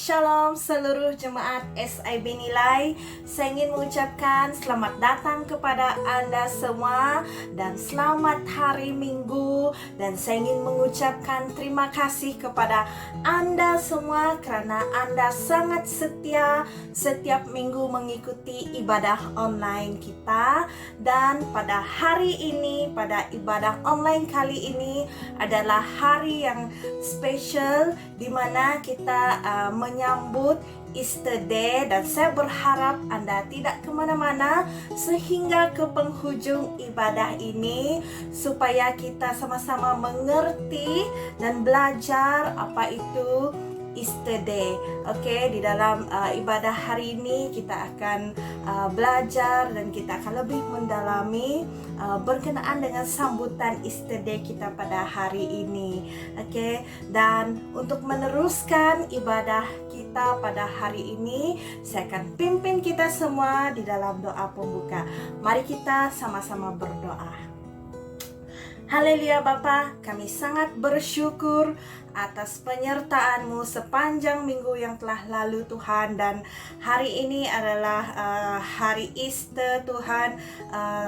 Shalom seluruh jemaat SIB Nilai. Saya ingin mengucapkan selamat datang kepada Anda semua dan selamat hari Minggu. Dan saya ingin mengucapkan terima kasih kepada Anda semua karena Anda sangat setia setiap minggu mengikuti ibadah online kita. Dan pada hari ini, pada ibadah online kali ini adalah hari yang spesial di mana kita menyambut Easter Day, dan saya berharap Anda tidak kemana-mana sehingga ke penghujung ibadah ini supaya kita sama-sama mengerti dan belajar apa itu Easter Day. Oke, di dalam ibadah hari ini kita akan belajar dan kita akan lebih mendalami berkenaan dengan sambutan Easter Day kita pada hari ini. Oke, dan untuk meneruskan ibadah kita pada hari ini, saya akan pimpin kita semua di dalam doa pembuka. Mari kita sama-sama berdoa. Haleluya Bapa, kami sangat bersyukur atas penyertaan-Mu sepanjang minggu yang telah lalu Tuhan. Dan hari ini adalah hari Easter Tuhan,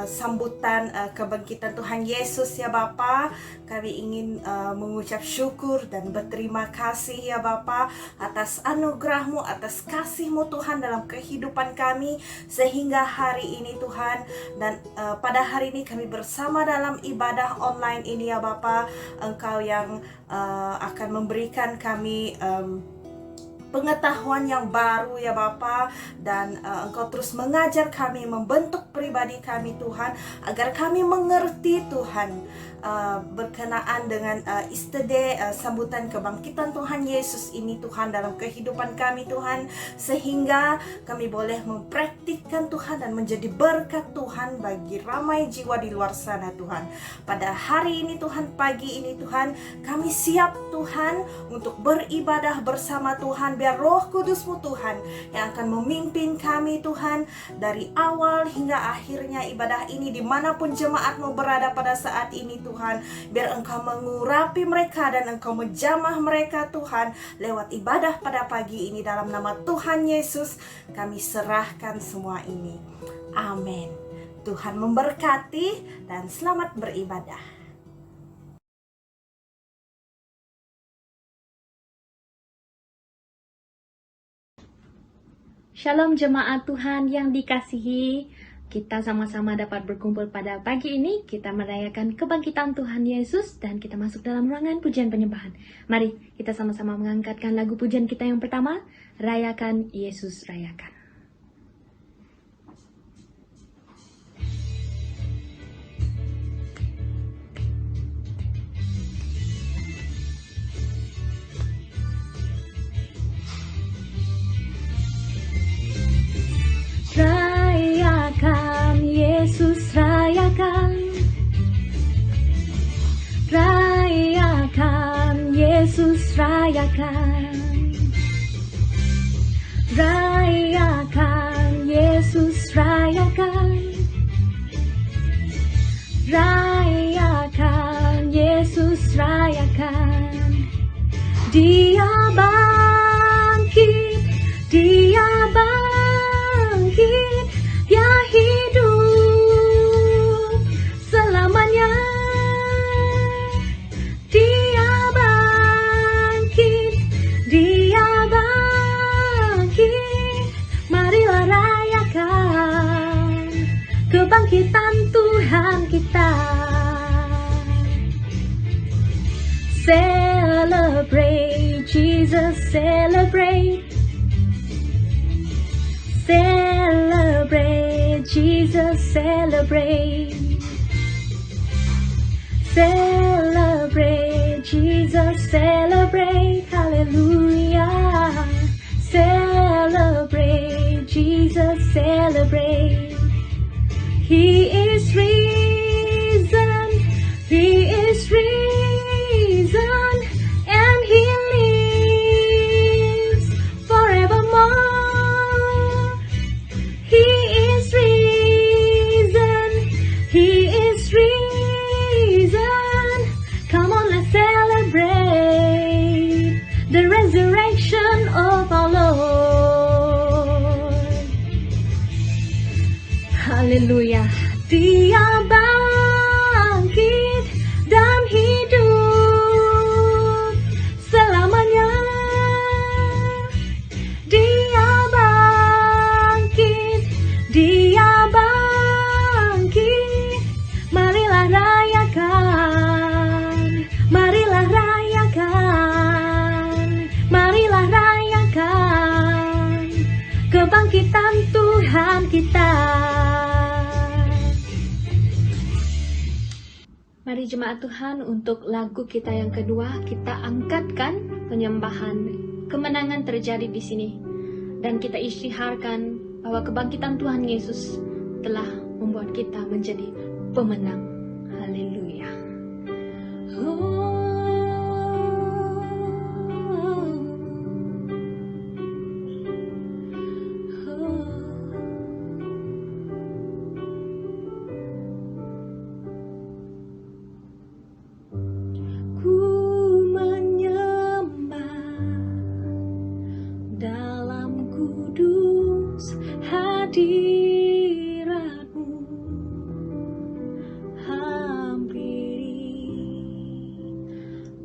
sambutan kebangkitan Tuhan Yesus ya Bapa. Kami ingin mengucap syukur dan berterima kasih ya Bapa atas anugerah-Mu, atas kasih-Mu Tuhan dalam kehidupan kami sehingga hari ini Tuhan. Dan pada hari ini kami bersama dalam ibadah online ini ya Bapa. Engkau yang akan memberikan kami pengetahuan yang baru ya Bapa, dan Engkau terus mengajar kami, membentuk pribadi kami Tuhan, agar kami mengerti Tuhan berkenaan dengan Easter Day, sambutan kebangkitan Tuhan Yesus ini Tuhan dalam kehidupan kami Tuhan, sehingga kami boleh mempraktikkan Tuhan dan menjadi berkat Tuhan bagi ramai jiwa di luar sana Tuhan. Pada hari ini Tuhan, pagi ini Tuhan, kami siap Tuhan untuk beribadah bersama Tuhan. Biar Roh Kudus-Mu Tuhan yang akan memimpin kami Tuhan dari awal hingga akhirnya ibadah ini, dimanapun jemaat-Mu berada pada saat ini Tuhan. Biar Engkau mengurapi mereka dan Engkau menjamah mereka Tuhan lewat ibadah pada pagi ini. Dalam nama Tuhan Yesus kami serahkan semua ini. Amin. Tuhan memberkati dan selamat beribadah. Shalom jemaat Tuhan yang dikasihi, kita sama-sama dapat berkumpul pada pagi ini. Kita merayakan kebangkitan Tuhan Yesus dan kita masuk dalam ruangan pujian penyembahan. Mari kita sama-sama mengangkatkan lagu pujian kita yang pertama, Rayakan Yesus Rayakan. Rayakan Yesus rayakan, rayakan Yesus rayakan, rayakan Yesus rayakan, rayakan Yesus rayakan. Dia bangkit, Dia bangkit, Dia hidup selamanya. Dia bangkit, Dia bangkit. Marilah rayakan kebangkitan Tuhan kita. Celebrate Jesus, celebrate. Celebrate Jesus, celebrate. Celebrate Jesus, celebrate. Hallelujah. Celebrate Jesus, celebrate. He is risen. He is risen, and He lives forevermore. He is risen. He is risen. Come on, let's celebrate the resurrection of our Lord. bangkit dan hidup selamanya. Dia bangkit, Dia bangkit. Marilah rayakan, marilah rayakan, marilah rayakan kebangkitan Tuhan kita. Mari jemaat Tuhan, untuk lagu kita yang kedua, kita angkatkan penyembahan. Kemenangan terjadi di sini, dan kita isytiharkan bahwa kebangkitan Tuhan Yesus telah membuat kita menjadi pemenang. Haleluya. Ku menyembah dalam kudus hadirat-Mu, hampiri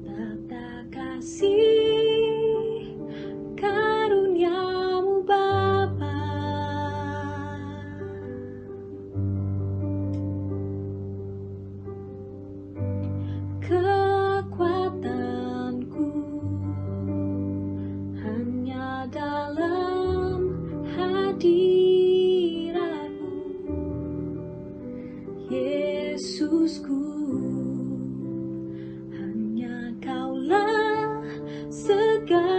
tata kasih karunia-Mu Bapa. Kekuatanku hanya dalam hadirat-Mu, Yesusku. Hanya Kaulah segalanya.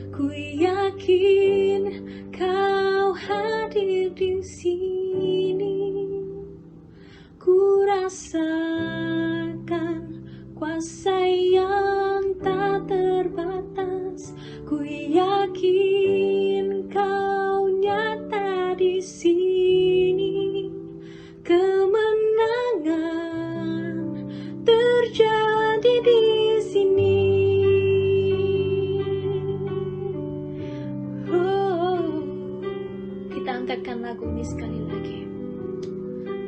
Ku yakin Kau hadir di sini. Ku rasakan kuasa yang tak terbatas. Ku yakin Kau nyata di sini. Kemenangan terjadi di sini. Kita angkatkan lagu ini sekali lagi.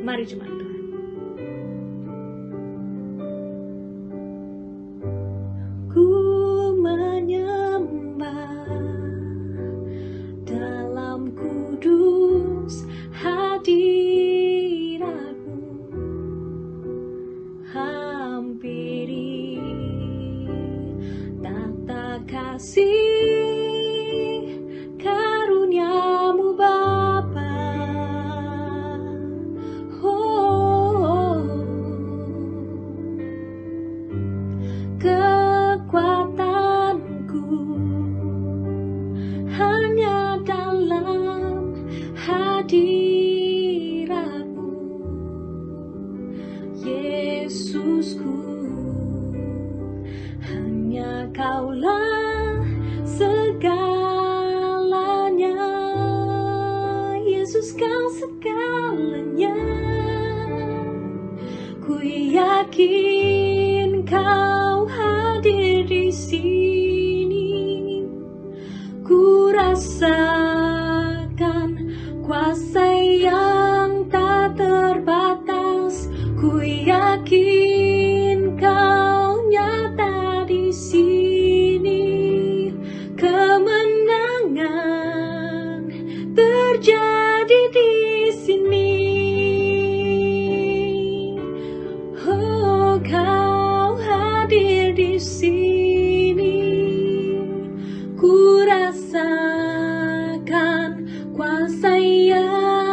Mari jemaat Tuhan. Ku menyembah dalam kudus hadirat-Mu, hampiri tata kasih karunia-Mu Bapa. Kekuatanku hanya dalam hadirat-Mu, Yesusku. Hanya Kaulah segalanya. Yesus, Kau segalanya. Ku yakin Kau hadir di sini. Ku rasakan kuasa yang tak terbatas. Ku yakin Kau nyata di sini. Kemenangan terjadi di sini. Oh, Kau hadir di sini. Ku rasakan kuasa yang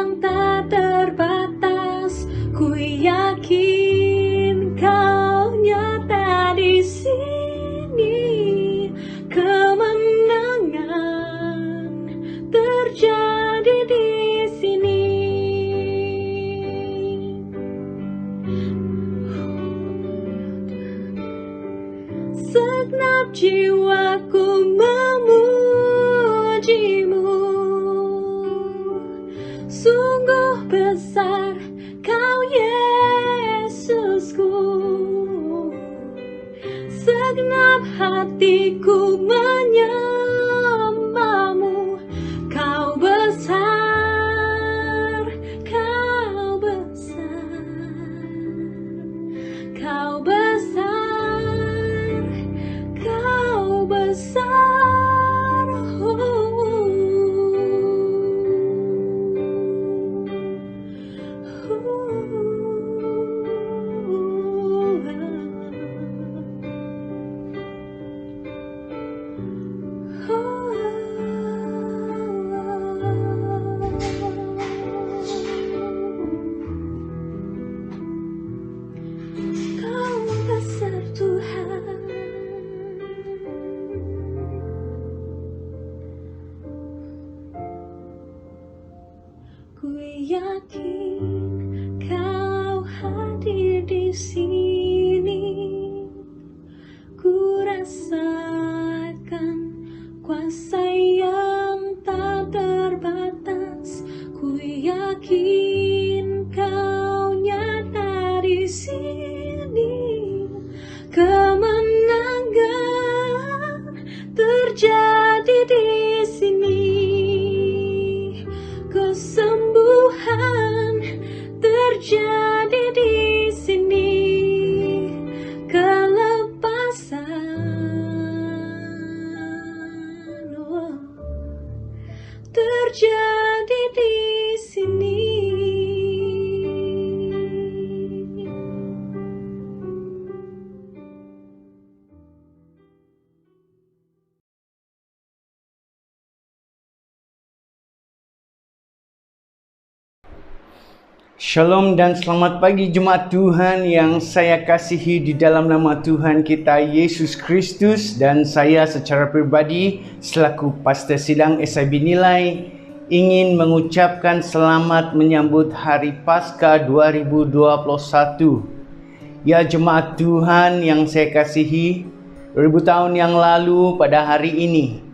Ku yakin kau hadir di sini. Ku rasakan kuasa yang tak terbatas. Ku yakin kau nyata di sini. Kemenangan terjadi di sini. Kesembuhan terjadi di sini. Kelepasan terjadi di sini. Shalom dan selamat pagi jemaat Tuhan yang saya kasihi di dalam nama Tuhan kita Yesus Kristus, dan saya secara pribadi selaku pastor sidang SIB Nilai ingin mengucapkan selamat menyambut Hari Paskah 2021. Ya jemaat Tuhan yang saya kasihi, 2000 tahun yang lalu pada hari ini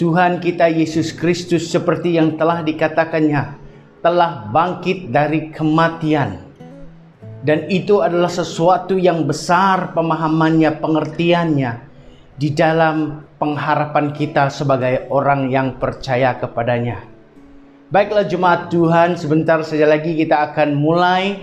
Tuhan kita Yesus Kristus seperti yang telah dikatakannya telah bangkit dari kematian. Dan itu adalah sesuatu yang besar pemahamannya, pengertiannya di dalam pengharapan kita sebagai orang yang percaya kepadanya. Baiklah jemaat Tuhan, sebentar saja lagi kita akan mulai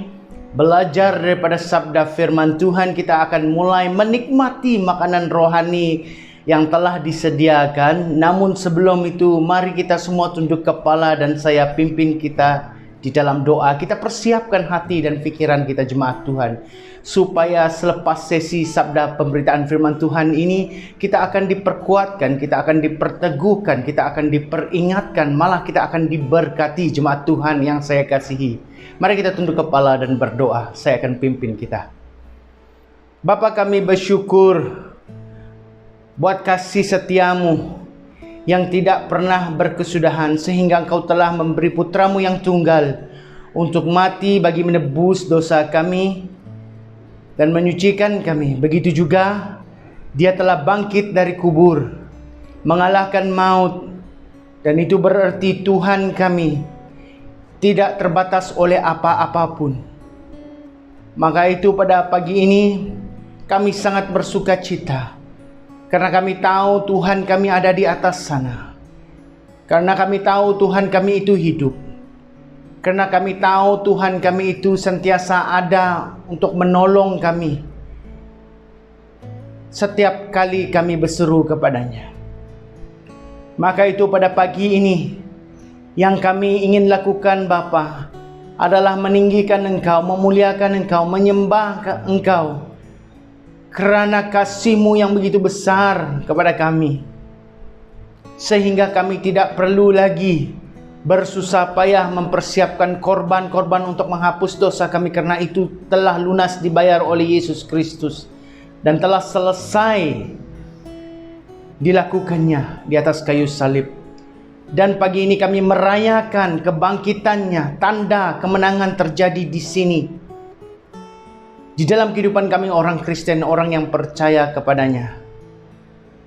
belajar daripada sabda firman Tuhan. Kita akan mulai menikmati makanan rohani yang telah disediakan. Namun sebelum itu, mari kita semua tunduk kepala dan saya pimpin kita di dalam doa. Kita persiapkan hati dan pikiran kita jemaat Tuhan, supaya selepas sesi sabda pemberitaan firman Tuhan ini, kita akan diperkuatkan, kita akan diperteguhkan, kita akan diperingatkan, malah kita akan diberkati jemaat Tuhan yang saya kasihi. Mari kita tunduk kepala dan berdoa. Saya akan pimpin kita. Bapa, kami bersyukur buat kasih setiamu yang tidak pernah berkesudahan, sehingga Engkau telah memberi putramu yang tunggal untuk mati bagi menebus dosa kami dan menyucikan kami. Begitu juga Dia telah bangkit dari kubur, mengalahkan maut, dan itu berarti Tuhan kami tidak terbatas oleh apa-apapun. Maka itu pada pagi ini kami sangat bersuka cita, karena kami tahu Tuhan kami ada di atas sana. Karena kami tahu Tuhan kami itu hidup. Karena kami tahu Tuhan kami itu sentiasa ada untuk menolong kami setiap kali kami berseru kepadanya. Maka itu pada pagi ini yang kami ingin lakukan Bapa adalah meninggikan Engkau, memuliakan Engkau, menyembah Engkau, kerana kasih-Mu yang begitu besar kepada kami, sehingga kami tidak perlu lagi bersusah payah mempersiapkan korban-korban untuk menghapus dosa kami, karena itu telah lunas dibayar oleh Yesus Kristus dan telah selesai dilakukannya di atas kayu salib. Dan pagi ini kami merayakan kebangkitannya, tanda kemenangan terjadi di sini di dalam kehidupan kami orang Kristen, orang yang percaya kepadanya.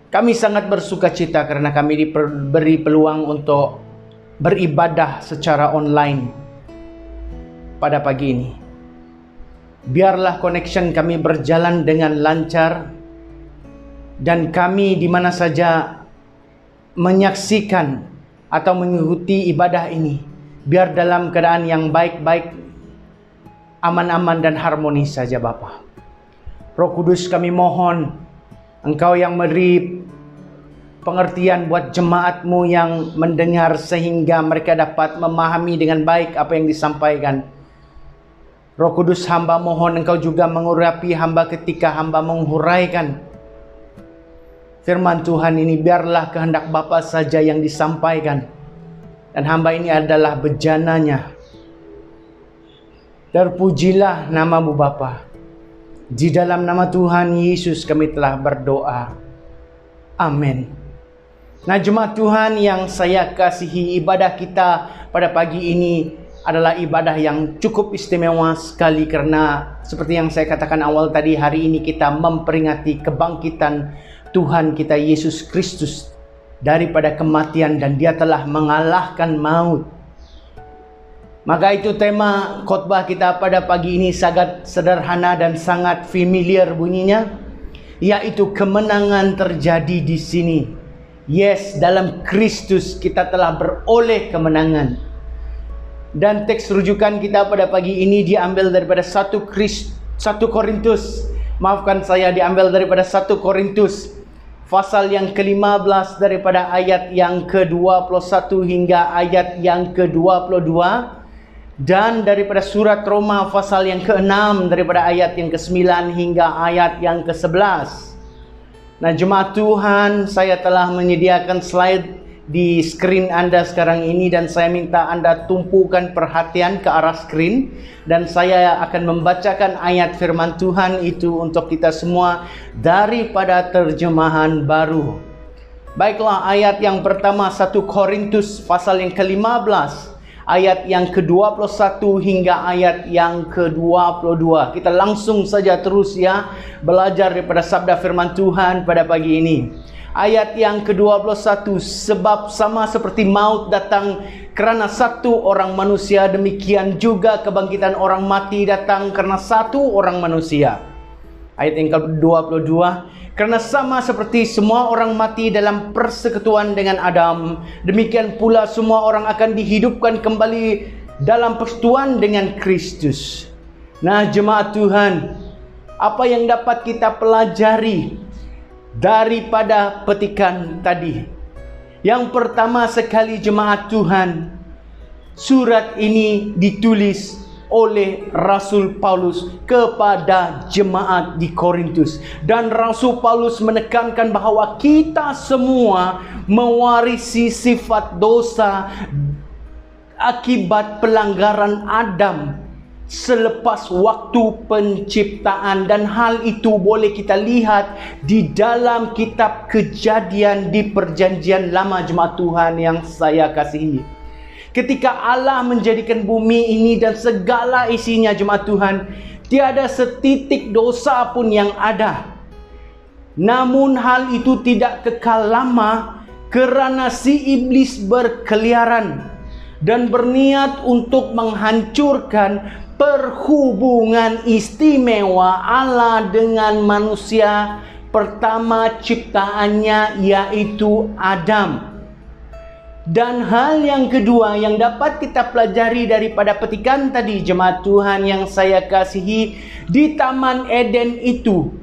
Kami sangat bersuka cita karena kami diberi peluang untuk beribadah secara online pada pagi ini. Biarlah connection kami berjalan dengan lancar, dan kami di mana saja menyaksikan atau mengikuti ibadah ini, biar dalam keadaan yang baik-baik, aman-aman dan harmonis saja Bapa. Roh Kudus, kami mohon Engkau yang memberi pengertian buat jemaat-Mu yang mendengar, sehingga mereka dapat memahami dengan baik apa yang disampaikan. Roh Kudus, hamba mohon Engkau juga mengurapi hamba ketika hamba menghuraikan firman Tuhan ini. Biarlah kehendak Bapa saja yang disampaikan, dan hamba ini adalah bejananya. Terpujilah nama-Mu Bapa. Di dalam nama Tuhan Yesus kami telah berdoa. Amin. Nah jemaat Tuhan yang saya kasihi, ibadah kita pada pagi ini adalah ibadah yang cukup istimewa sekali, karena seperti yang saya katakan awal tadi, hari ini kita memperingati kebangkitan Tuhan kita Yesus Kristus daripada kematian, dan Dia telah mengalahkan maut. Maka itu tema khotbah kita pada pagi ini sangat sederhana dan sangat familiar bunyinya, yaitu kemenangan terjadi di sini. Yes, dalam Kristus kita telah beroleh kemenangan. Dan teks rujukan kita pada pagi ini diambil daripada 1 Korintus. Maafkan saya, diambil daripada 1 Korintus pasal yang ke-15 daripada ayat yang ke-21 hingga ayat yang ke-22, dan daripada surat Roma pasal yang ke-6 daripada ayat yang ke-9 hingga ayat yang ke-11. Nah, jemaat Tuhan, saya telah menyediakan slide di skrin Anda sekarang ini, dan saya minta Anda tumpukan perhatian ke arah skrin, dan saya akan membacakan ayat firman Tuhan itu untuk kita semua daripada terjemahan baru. Baiklah, ayat yang pertama 1 Korintus pasal yang ke-15 ayat yang ke-21 hingga ayat yang ke-22. Kita langsung saja terus ya belajar daripada sabda firman Tuhan pada pagi ini. Ayat yang ke-21, sebab sama seperti maut datang kerana satu orang manusia, demikian juga kebangkitan orang mati datang kerana satu orang manusia. Ayat yang ke-22, kerana sama seperti semua orang mati dalam persekutuan dengan Adam, demikian pula semua orang akan dihidupkan kembali dalam persekutuan dengan Kristus. Nah, jemaat Tuhan, apa yang dapat kita pelajari daripada petikan tadi? Yang pertama sekali, jemaat Tuhan, surat ini ditulis oleh Rasul Paulus kepada jemaat di Korintus, dan Rasul Paulus menekankan bahawa kita semua mewarisi sifat dosa akibat pelanggaran Adam selepas waktu penciptaan, dan hal itu boleh kita lihat di dalam kitab Kejadian di Perjanjian Lama, jemaat Tuhan yang saya kasihi. Ketika Allah menjadikan bumi ini dan segala isinya, jemaat Tuhan, tiada setitik dosa pun yang ada. Namun hal itu tidak kekal lama, kerana si iblis berkeliaran dan berniat untuk menghancurkan perhubungan istimewa Allah dengan manusia pertama ciptaannya, yaitu Adam. Dan hal yang kedua yang dapat kita pelajari daripada petikan tadi, jemaat Tuhan yang saya kasihi, di Taman Eden itu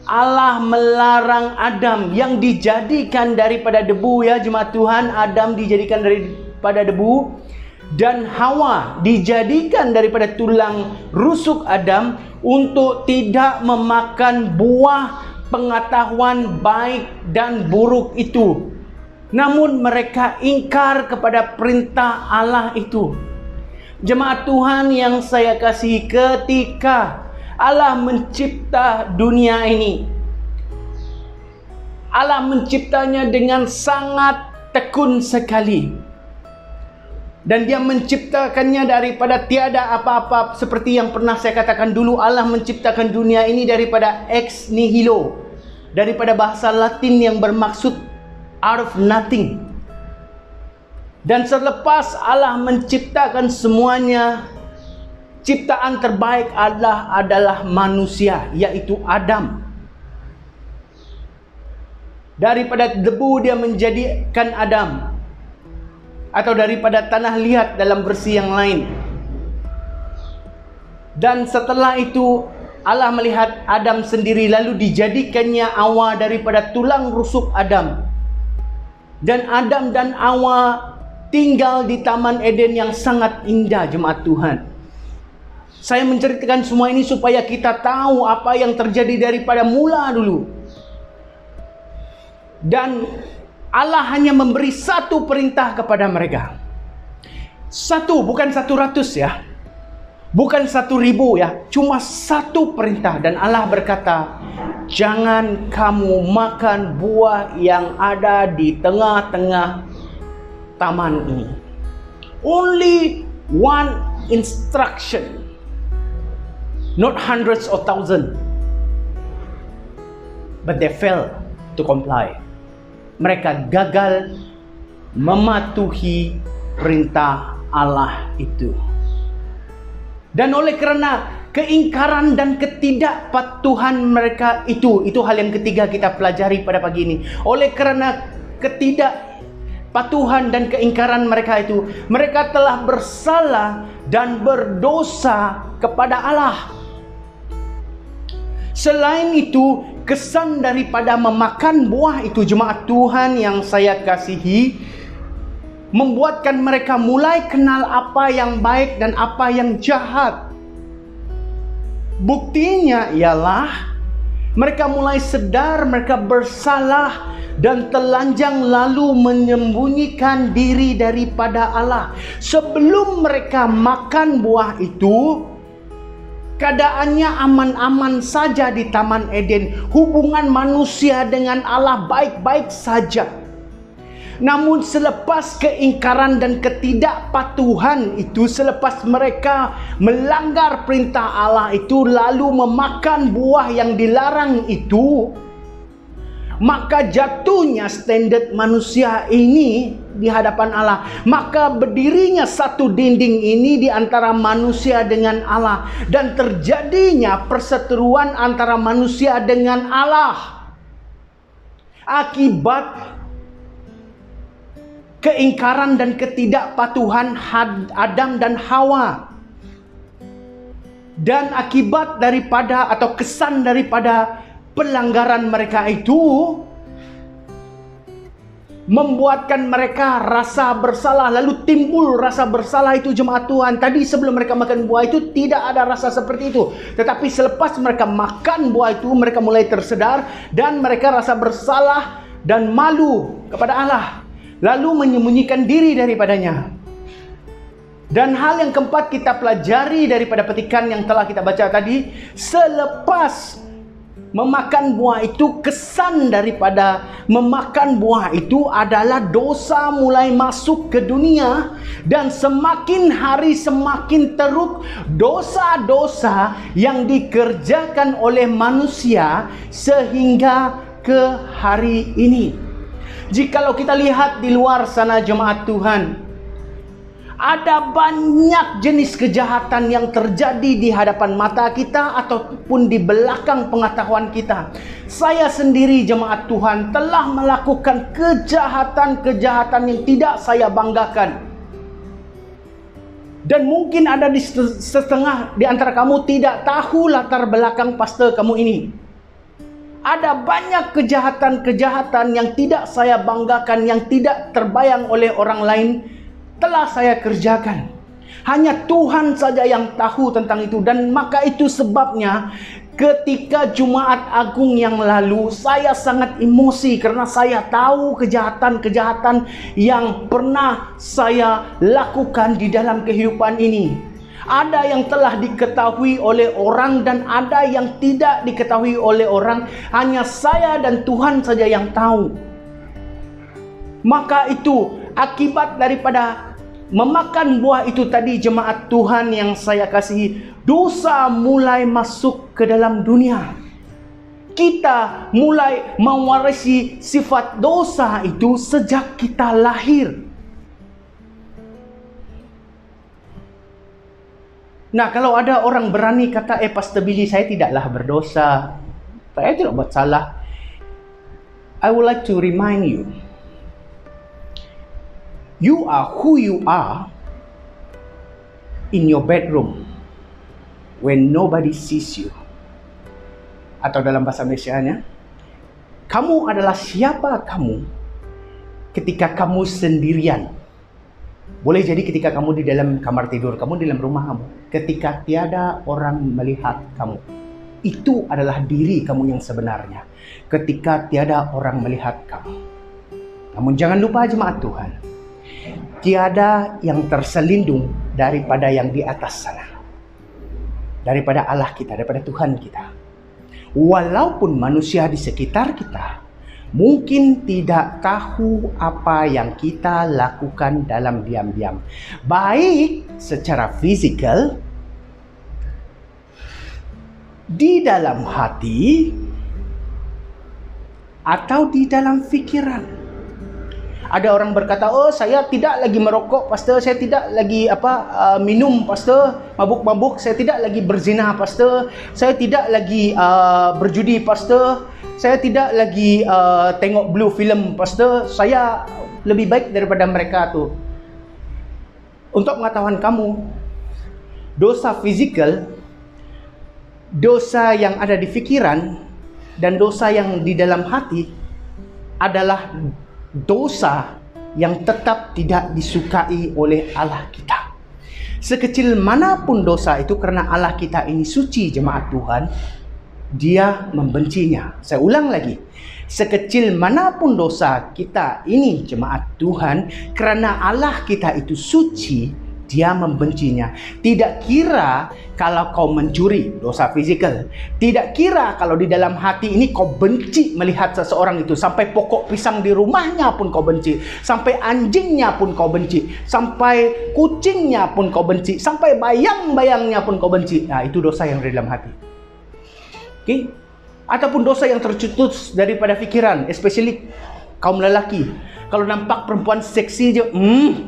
Allah melarang Adam yang dijadikan daripada debu, ya jemaat Tuhan. Adam dijadikan daripada debu, dan Hawa dijadikan daripada tulang rusuk Adam untuk tidak memakan buah pengetahuan baik dan buruk itu. Namun mereka ingkar kepada perintah Allah itu. Jemaat Tuhan yang saya kasihi, ketika Allah mencipta dunia ini, Allah menciptanya dengan sangat tekun sekali. Dan Dia menciptakannya daripada tiada apa-apa, seperti yang pernah saya katakan dulu. Allah menciptakan dunia ini daripada ex nihilo, daripada bahasa Latin yang bermaksud out of nothing. Dan selepas Allah menciptakan semuanya, ciptaan terbaik adalah manusia, yaitu Adam. Daripada debu Dia menjadikan Adam, atau daripada tanah liat dalam versi yang lain. Dan setelah itu Allah melihat Adam sendiri, lalu dijadikannya Hawa daripada tulang rusuk Adam. Dan Adam dan Hawa tinggal di Taman Eden yang sangat indah, jemaat Tuhan. Saya menceritakan semua ini supaya kita tahu apa yang terjadi daripada mula dulu. Dan Allah hanya memberi satu perintah kepada mereka. Satu, bukan 100 ya. Bukan 1.000 ya. Cuma satu perintah. Dan Allah berkata, jangan kamu makan buah yang ada di tengah-tengah taman ini. Only one instruction, not hundreds or thousands, but they fail to comply. Mereka gagal mematuhi perintah Allah itu. Dan oleh kerana keingkaran dan ketidakpatuhan mereka itu hal yang ketiga kita pelajari pada pagi ini. Oleh kerana ketidakpatuhan dan keingkaran mereka itu, mereka telah bersalah dan berdosa kepada Allah. Selain itu, kesan daripada memakan buah itu, jemaat Tuhan yang saya kasihi, membuatkan mereka mulai kenal apa yang baik dan apa yang jahat. Buktinya ialah mereka mulai sedar mereka bersalah dan telanjang lalu menyembunyikan diri daripada Allah. Sebelum mereka makan buah itu, keadaannya aman-aman saja di Taman Eden. Hubungan manusia dengan Allah baik-baik saja. Namun selepas keingkaran dan ketidakpatuhan itu, selepas mereka melanggar perintah Allah itu lalu memakan buah yang dilarang itu, maka jatuhnya standard manusia ini di hadapan Allah. Maka berdirinya satu dinding ini di antara manusia dengan Allah, dan terjadinya perseteruan antara manusia dengan Allah. Akibat keingkaran dan ketidakpatuhan Adam dan Hawa, dan akibat daripada atau kesan daripada pelanggaran mereka itu membuatkan mereka rasa bersalah. Lalu timbul rasa bersalah itu, jemaat Tuhan. Tadi sebelum mereka makan buah itu tidak ada rasa seperti itu, tetapi selepas mereka makan buah itu, mereka mulai tersedar dan mereka rasa bersalah dan malu kepada Allah, lalu menyembunyikan diri daripadanya. Dan hal yang keempat kita pelajari daripada petikan yang telah kita baca tadi, selepas memakan buah itu, kesan daripada memakan buah itu adalah dosa mulai masuk ke dunia, dan semakin hari semakin teruk dosa-dosa yang dikerjakan oleh manusia sehingga ke hari ini. Jikalau kita lihat di luar sana, jemaat Tuhan, ada banyak jenis kejahatan yang terjadi di hadapan mata kita ataupun di belakang pengetahuan kita. Saya sendiri, jemaat Tuhan, telah melakukan kejahatan-kejahatan yang tidak saya banggakan. Dan mungkin ada di setengah di antara kamu tidak tahu latar belakang pastor kamu ini. Ada banyak kejahatan-kejahatan yang tidak saya banggakan, yang tidak terbayang oleh orang lain, telah saya kerjakan. Hanya Tuhan saja yang tahu tentang itu. Dan maka itu sebabnya ketika Jumaat Agung yang lalu, saya sangat emosi karena saya tahu kejahatan-kejahatan yang pernah saya lakukan di dalam kehidupan ini. Ada yang telah diketahui oleh orang dan ada yang tidak diketahui oleh orang. Hanya saya dan Tuhan saja yang tahu. Maka itu akibat daripada memakan buah itu tadi, jemaat Tuhan yang saya kasihi, dosa mulai masuk ke dalam dunia. Kita mulai mewarisi sifat dosa itu sejak kita lahir. Nah, kalau ada orang berani kata, Pastor Billy, saya tidaklah berdosa, saya tidak buat salah, I would like to remind you, you are who you are in your bedroom when nobody sees you. Atau dalam bahasa Malaysianya, kamu adalah siapa kamu ketika kamu sendirian. Boleh jadi ketika kamu di dalam kamar tidur, kamu di dalam rumah kamu, ketika tiada orang melihat kamu. Itu adalah diri kamu yang sebenarnya, ketika tiada orang melihat kamu. Namun jangan lupa, jemaat Tuhan, tiada yang terselindung daripada yang di atas sana, daripada Allah kita, daripada Tuhan kita. Walaupun manusia di sekitar kita mungkin tidak tahu apa yang kita lakukan dalam diam-diam, baik secara fisikal, di dalam hati, atau di dalam pikiran. Ada orang berkata, oh saya tidak lagi merokok, pastor. Saya tidak lagi minum, pastor. Mabuk-mabuk. Saya tidak lagi berzina, pastor. Saya tidak lagi berjudi, pastor. Saya tidak lagi tengok blue film, pastor. Saya lebih baik daripada mereka tu. Untuk pengetahuan kamu, dosa fizikal, dosa yang ada di pikiran, dan dosa yang di dalam hati adalah dosa yang tetap tidak disukai oleh Allah kita. Sekecil manapun dosa itu, karena Allah kita ini suci, jemaat Tuhan, Dia membencinya. Saya ulang lagi. Sekecil manapun dosa kita ini, jemaat Tuhan, karena Allah kita itu suci, Dia membencinya. Tidak kira kalau kau mencuri, dosa fisikal. Tidak kira kalau di dalam hati ini kau benci melihat seseorang itu. Sampai pokok pisang di rumahnya pun kau benci. Sampai anjingnya pun kau benci. Sampai kucingnya pun kau benci. Sampai bayang-bayangnya pun kau benci. Nah, itu dosa yang di dalam hati. Okay? Ataupun dosa yang tercetus daripada fikiran. Especially kaum lelaki. Kalau nampak perempuan seksi je,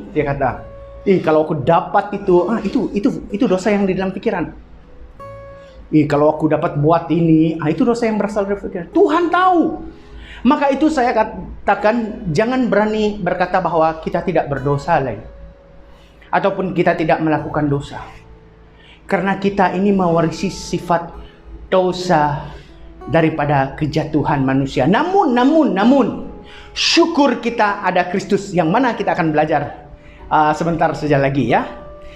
dia kata, kalau aku dapat itu dosa yang di dalam pikiran. Kalau aku dapat buat ini, itu dosa yang berasal dari pikiran. Tuhan tahu. Maka itu saya katakan, jangan berani berkata bahwa kita tidak berdosa lagi. Ataupun kita tidak melakukan dosa. Karena kita ini mewarisi sifat dosa daripada kejatuhan manusia. Namun, syukur kita ada Kristus, yang mana kita akan belajar sebentar saja lagi ya.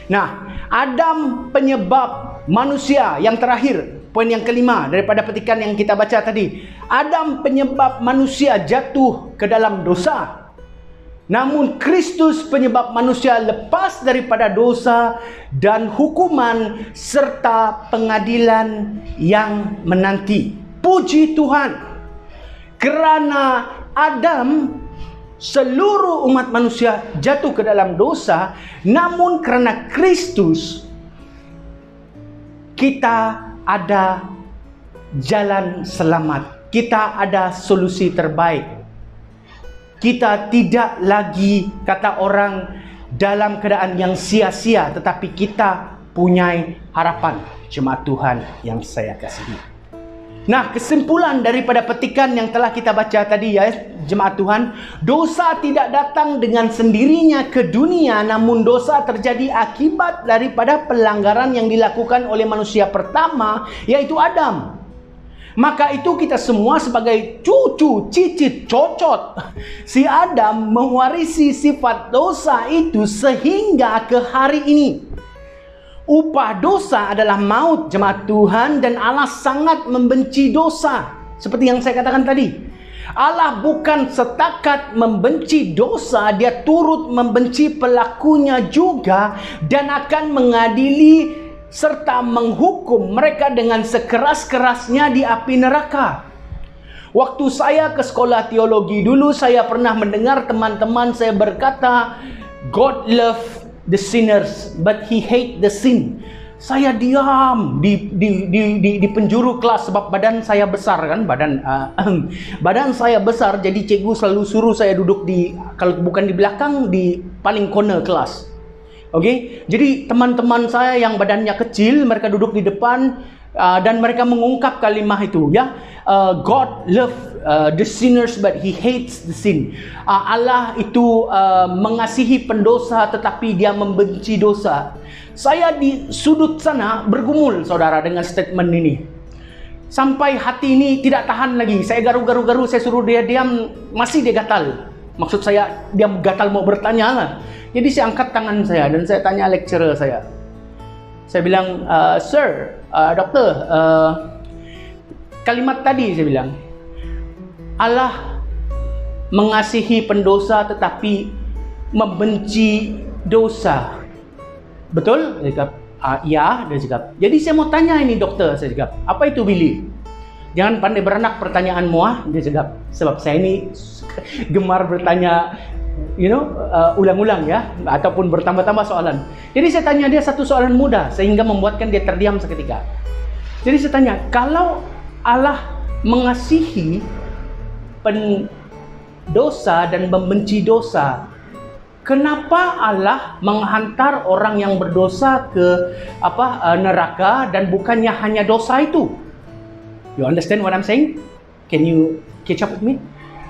Nah, Adam penyebab manusia yang terakhir, poin yang kelima daripada petikan yang kita baca tadi. Adam penyebab manusia jatuh ke dalam dosa. Namun Kristus penyebab manusia lepas daripada dosa dan hukuman serta pengadilan yang menanti. Puji Tuhan. Kerana Adam, seluruh umat manusia jatuh ke dalam dosa, namun kerana Kristus kita ada jalan selamat. Kita ada solusi terbaik. Kita tidak lagi, kata orang, dalam keadaan yang sia-sia, tetapi kita punya harapan. Jemaat Tuhan yang saya kasihi. Nah, kesimpulan daripada petikan yang telah kita baca tadi ya, jemaat Tuhan, dosa tidak datang dengan sendirinya ke dunia, namun dosa terjadi akibat daripada pelanggaran yang dilakukan oleh manusia pertama, yaitu Adam. Maka itu kita semua sebagai cucu, cicit, cocot si Adam mewarisi sifat dosa itu sehingga ke hari ini. Upah dosa adalah maut, jemaat Tuhan, dan Allah sangat membenci dosa. Seperti yang saya katakan tadi. Allah bukan setakat membenci dosa, Dia turut membenci pelakunya juga dan akan mengadili serta menghukum mereka dengan sekeras-kerasnya di api neraka. Waktu saya ke sekolah teologi dulu, saya pernah mendengar teman-teman saya berkata, God love the sinners, but He hate the sin. Saya diam di penjuru kelas sebab badan saya besar kan, badan saya besar, jadi cikgu selalu suruh saya duduk di, kalau bukan di belakang, di paling corner kelas. Okey, jadi teman-teman saya yang badannya kecil, mereka duduk di depan dan mereka mengungkap kalimah itu ya. God love the sinners but He hates the sin. Allah itu mengasihi pendosa tetapi Dia membenci dosa. Saya di sudut sana bergumul saudara dengan statement ini. Sampai hati ini tidak tahan lagi. Saya garu-garu, saya suruh dia diam, masih dia gatal. Maksud saya dia gatal mau bertanya lah. Jadi saya angkat tangan saya dan saya tanya lecturer saya. Saya bilang, Sir, doktor, kalimat tadi saya bilang, Allah mengasihi pendosa tetapi membenci dosa. Betul? Dia cakap, ya, dia cakap. Jadi saya mau tanya ini doktor, saya cakap, apa itu Billy? Jangan pandai beranak pertanyaanmu, dia cakap. Sebab saya ini gemar bertanya, ulang-ulang ya, ataupun bertambah-tambah soalan. Jadi saya tanya dia satu soalan mudah sehingga membuatkan dia terdiam seketika. Jadi saya tanya, kalau Allah mengasihi pendosa dan membenci dosa, kenapa Allah menghantar orang yang berdosa ke neraka dan bukannya hanya dosa itu? You understand what I'm saying? Can you catch up with me?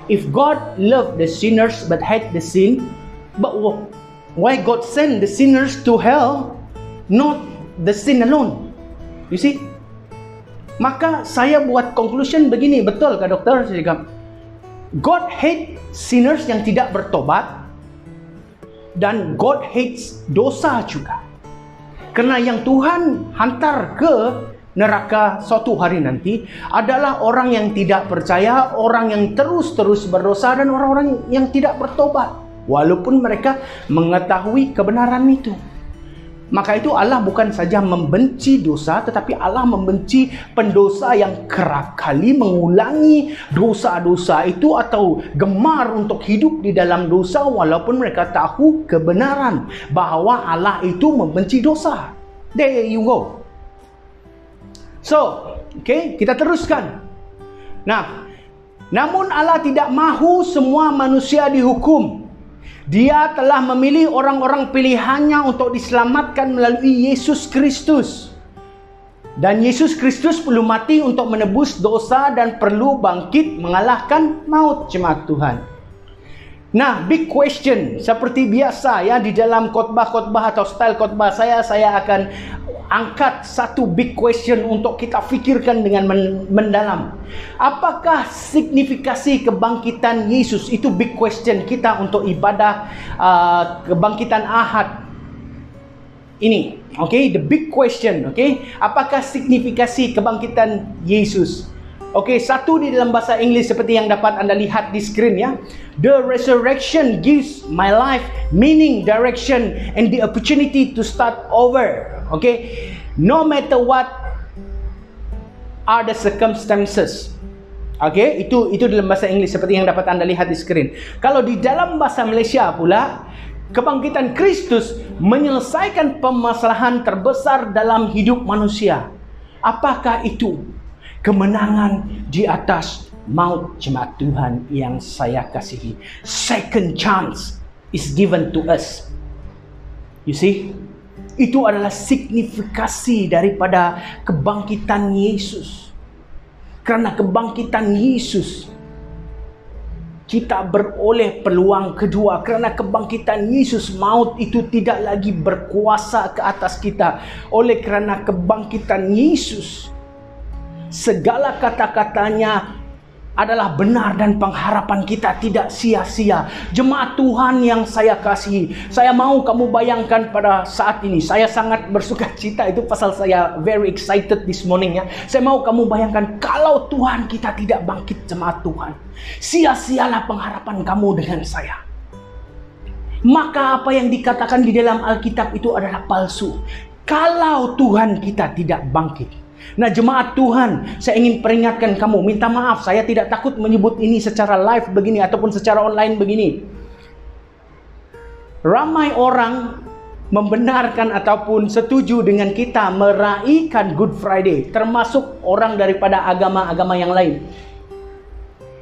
If God loved the sinners but hate the sin, but why God send the sinners to hell, not the sin alone? You see? Maka saya buat conclusion begini, betul kah dokter? Saya cakap, God hate sinners yang tidak bertobat, dan God hates dosa juga. Karena yang Tuhan hantar ke neraka suatu hari nanti adalah orang yang tidak percaya, orang yang terus-terus berdosa, dan orang-orang yang tidak bertobat walaupun mereka mengetahui kebenaran itu. Maka itu Allah bukan saja membenci dosa, tetapi Allah membenci pendosa yang kerap kali mengulangi dosa-dosa itu atau gemar untuk hidup di dalam dosa walaupun mereka tahu kebenaran bahwa Allah itu membenci dosa. There you go. So, kita teruskan. Nah, namun Allah tidak mahu semua manusia dihukum. Dia telah memilih orang-orang pilihannya untuk diselamatkan melalui Yesus Kristus. Dan Yesus Kristus perlu mati untuk menebus dosa dan perlu bangkit mengalahkan maut, jemaat Tuhan. Nah, big question. Seperti biasa ya, di dalam khotbah-khotbah atau style khotbah saya akan angkat satu big question untuk kita fikirkan dengan mendalam. Apakah signifikasi kebangkitan Yesus? Itu big question kita untuk ibadah kebangkitan Ahad ini. The big question. Apakah signifikasi kebangkitan Yesus? Satu di dalam bahasa Inggeris seperti yang dapat Anda lihat di screen ya. The resurrection gives my life meaning, direction, and the opportunity to start over. No matter what are the circumstances. Itu dalam bahasa Inggeris seperti yang dapat Anda lihat di screen. Kalau di dalam bahasa Malaysia pula, kebangkitan Kristus menyelesaikan permasalahan terbesar dalam hidup manusia. Apakah itu? Kemenangan di atas maut, jemaat Tuhan yang saya kasihi. Second chance is given to us. You see? Itu adalah signifikasi daripada kebangkitan Yesus. Karena kebangkitan Yesus, kita beroleh peluang kedua. Karena kebangkitan Yesus, maut itu tidak lagi berkuasa ke atas kita. Oleh kerana kebangkitan Yesus, segala kata-katanya adalah benar dan pengharapan kita tidak sia-sia. Jemaat Tuhan yang saya kasihi, saya mau kamu bayangkan pada saat ini, saya sangat bersuka cita, itu pasal saya very excited this morning ya. Saya mau kamu bayangkan kalau Tuhan kita tidak bangkit, jemaat Tuhan, sia-sialah pengharapan kamu dengan saya. Maka apa yang dikatakan di dalam Alkitab itu adalah palsu kalau Tuhan kita tidak bangkit. Nah, jemaat Tuhan, saya ingin peringatkan kamu, minta maaf, saya tidak takut menyebut ini secara live begini ataupun secara online begini. Ramai orang membenarkan ataupun setuju dengan kita meraihkan Good Friday, termasuk orang daripada agama-agama yang lain.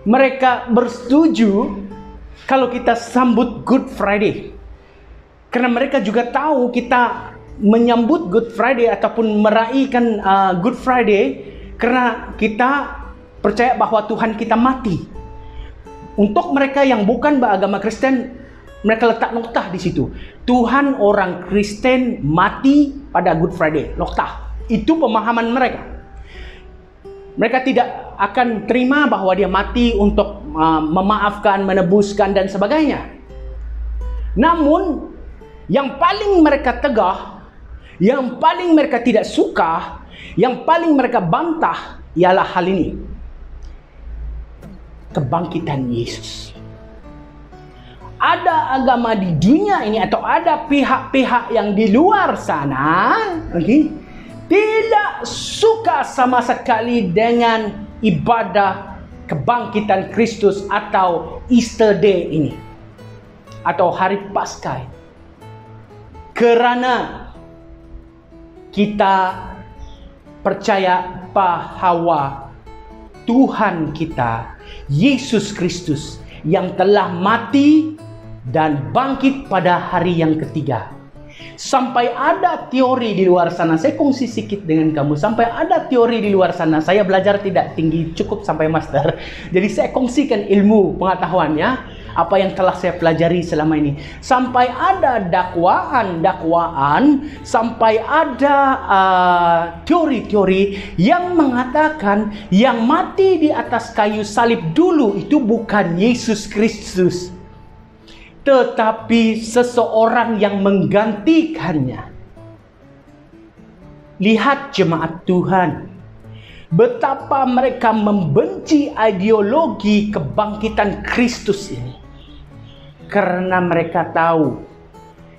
Mereka bersetuju kalau kita sambut Good Friday, karena mereka juga tahu kita menyambut Good Friday ataupun meraihkan Good Friday karena kita percaya bahwa Tuhan kita mati. Untuk mereka yang bukan beragama Kristen, mereka letak noktah di situ. Tuhan orang Kristen mati pada Good Friday. Noktah. Itu pemahaman mereka. Mereka tidak akan terima bahwa dia mati untuk memaafkan, menebuskan dan sebagainya. Namun, yang paling mereka tegah, yang paling mereka tidak suka, yang paling mereka bantah ialah hal ini. Kebangkitan Yesus. Ada agama di dunia ini atau ada pihak-pihak yang di luar sana, tidak suka sama sekali dengan ibadah kebangkitan Kristus atau Easter Day ini, atau hari Paskah. Kerana kita percaya bahwa Tuhan kita, Yesus Kristus, yang telah mati dan bangkit pada hari yang ketiga. Sampai ada teori di luar sana, saya kongsi sedikit dengan kamu. Sampai ada teori di luar sana, saya belajar tidak tinggi, cukup sampai master. Jadi saya kongsikan ilmu pengetahuannya, apa yang telah saya pelajari selama ini. Sampai ada dakwaan, sampai ada teori-teori yang mengatakan yang mati di atas kayu salib dulu itu bukan Yesus Kristus, tetapi seseorang yang menggantikannya. Lihat jemaat Tuhan, betapa mereka membenci ideologi kebangkitan Kristus ini. Karena mereka tahu